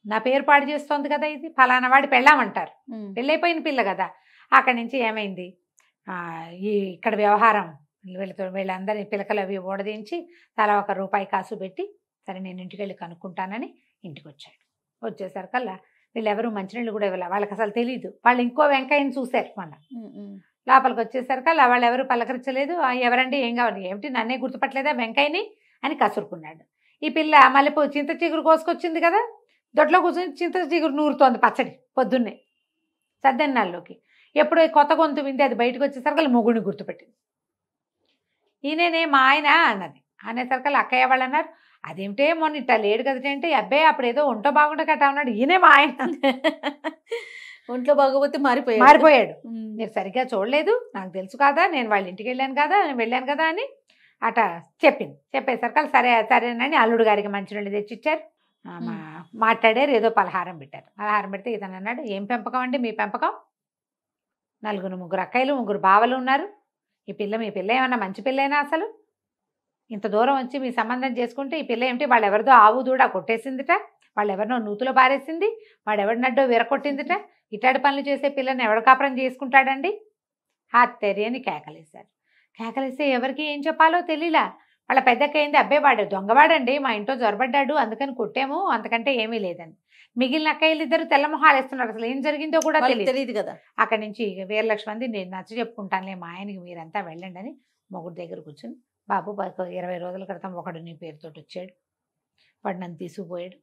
నా పేరు పాడు చేస్తోంది కదా, ఇది ఫలానా వాడి పెళ్ళామంటారు, పెళ్ళైపోయిన పిల్ల కదా. అక్కడి నుంచి ఏమైంది, ఇక్కడ వ్యవహారం వీళ్ళందరినీ పిలకలు అవి ఓడదించి తలా ₹1 కాసు పెట్టి, సరే నేను ఇంటికి వెళ్ళి కనుక్కుంటానని ఇంటికి వచ్చాడు. వచ్చేసరికల్లా వీళ్ళెవరూ మంచినీళ్ళు కూడా ఇవ్వాలి, వాళ్ళకి అసలు తెలియదు. వాళ్ళు ఇంకో వెంకయ్యని చూశారు. మళ్ళీ లోపలికి వచ్చేసరికల్లా వాళ్ళు ఎవరు పలకరించలేదు. ఎవరండి ఏం కావాలి, ఏమిటి నన్నే గుర్తుపట్టలేదా వెంకయ్యని అని కసురుకున్నాడు. ఈ పిల్ల మల్లెపూ చింత చిగురు కోసుకొచ్చింది కదా, దొడ్లో కూర్చొని చింత చిగురు నూరుతోంది పచ్చడి పొద్దున్నే సద్దెన్నాల్లోకి. ఎప్పుడు కొత్త గొంతు వింటే అది బయటకు వచ్చేసరికి మొగుడిని గుర్తుపెట్టింది. ఈయననే మా ఆయన అన్నది. అనేసరికల్లా అక్కయ్య వాళ్ళు అన్నారు, అదేమిటే మొన్న ఇట్లా లేడు కదంటే, అబ్బాయి అప్పుడు ఏదో ఒంటో బాగుంటే కట్టా ఉన్నాడు, ఈయనే మా ఆయన. ఒంట్లో బాగోపోతే మారిపోయాడు. మీరు సరిగ్గా చూడలేదు, నాకు తెలుసు కదా, నేను వాళ్ళ ఇంటికి వెళ్ళాను కదా అని అట చెప్పింది. చెప్పేసరికి సరే సరేనని అల్లుడు గారికి మంచినీళ్ళు తెచ్చిచ్చారు. మాట్లాడారు, ఏదో పలహారం పెట్టారు. పలహారం పెడితే ఇతను అన్నాడు, ఏం పెంపకం అండి మీ పెంపకం? 4 అక్కయ్యలు 3 బావలు ఉన్నారు. ఈ పిల్ల మీ పిల్ల ఏమన్నా మంచి పిల్లైనా అసలు? ఇంత దూరం వచ్చి మీ సంబంధం చేసుకుంటే ఈ పిల్ల ఏమిటి, వాళ్ళు ఎవరిదో ఆవు దూడ కొట్టేసిందిట, వాళ్ళు ఎవరినో నూతులో పారేసింది, వాడు ఎవరినడ్డో విరకొట్టిందిట, ఇటాడి పనులు చేసే పిల్లని ఎవడ కాపురం చేసుకుంటాడండి? హాత్తెరి అని కేకలేశారు. కేకలేస్తే ఎవరికి ఏం చెప్పాలో తెలియలా. వాళ్ళ పెద్దక్కయింది, అబ్బాయి వాడు దొంగవాడండి, మా ఇంట్లో జొరబడ్డాడు అందుకని కొట్టాము, అంతకంటే ఏమీ లేదని. మిగిలిన అక్కయ్యలు ఇద్దరు తెల్లమొహాలు వేస్తున్నారు, అసలు ఏం జరిగిందో కూడా తెలియదు కదా. అక్కడి నుంచి వీరలక్ష్మి నేను నచ్చ చెప్పుకుంటానులే మా ఆయనకి, మీరంతా వెళ్ళండి అని మొగుడు దగ్గర కూర్చుని, బాబు 20 రోజుల క్రితం ఒకడు నీ పేరుతోటి వచ్చాడు, వాడు నన్ను తీసుకుపోయాడు,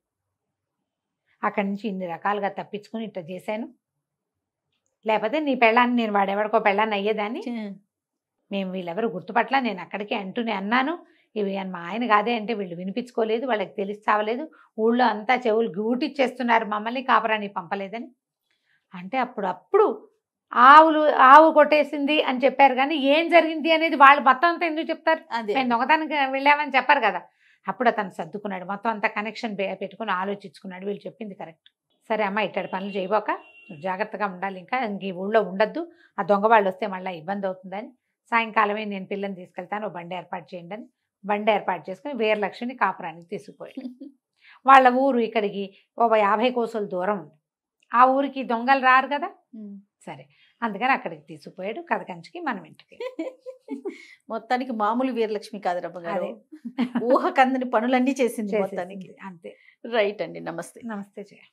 అక్కడి నుంచి ఇన్ని రకాలుగా తప్పించుకుని ఇట్లా చేశాను, లేకపోతే నీ పెళ్ళాన్ని నేను వాడెవడికో పెళ్ళాన్ని అయ్యేదాన్ని, మేము వీళ్ళెవరు గుర్తుపట్ల, నేను అక్కడికి అంటూనే అన్నాను, ఇవి మా ఆయన కాదే అంటే వీళ్ళు వినిపించుకోలేదు, వాళ్ళకి తెలిసి చావలేదు, ఊళ్ళో అంతా చెవులు గూటిచ్చేస్తున్నారు, మమ్మల్ని కాపురాన్ని పంపలేదని. అంటే అప్పుడు ఆవు కొట్టేసింది అని చెప్పారు, కానీ ఏం జరిగింది అనేది వాళ్ళు మొత్తం అంతా ఎందుకు చెప్తారు? మేము దొంగతనానికి వెళ్ళామని చెప్పారు కదా. అప్పుడు అతను సర్దుకున్నాడు, మొత్తం అంతా కనెక్షన్ పెట్టుకుని ఆలోచించుకున్నాడు, వీళ్ళు చెప్పింది కరెక్ట్. సరే అమ్మ ఇట్టడి పనులు చేయబోక జాగ్రత్తగా ఉండాలి, ఇంకా ఈ ఊళ్ళో ఉండొద్దు, ఆ దొంగ వాళ్ళు వస్తే మళ్ళీ ఇబ్బంది అవుతుందని, సాయంకాలమే నేను పిల్లని తీసుకెళ్తాను, బండి ఏర్పాటు చేయండి అని బండి ఏర్పాటు చేసుకుని వీరలక్ష్మిని కాపురానికి తీసుకుపోయాడు. వాళ్ళ ఊరు ఇక్కడికి 50 కోసల దూరం ఉంది. ఆ ఊరికి దొంగలు రారు కదా, సరే అందుకని అక్కడికి తీసుకుపోయాడు. కథ కంచికి మనం ఇంటికి. మొత్తానికి మామూలు వీరలక్ష్మి కాదు రమ్మ గారు, ఊహకందని పనులన్నీ చేసింది మొత్తానికి. అంతే. రైట్ అండి, నమస్తే. నమస్తే జయ.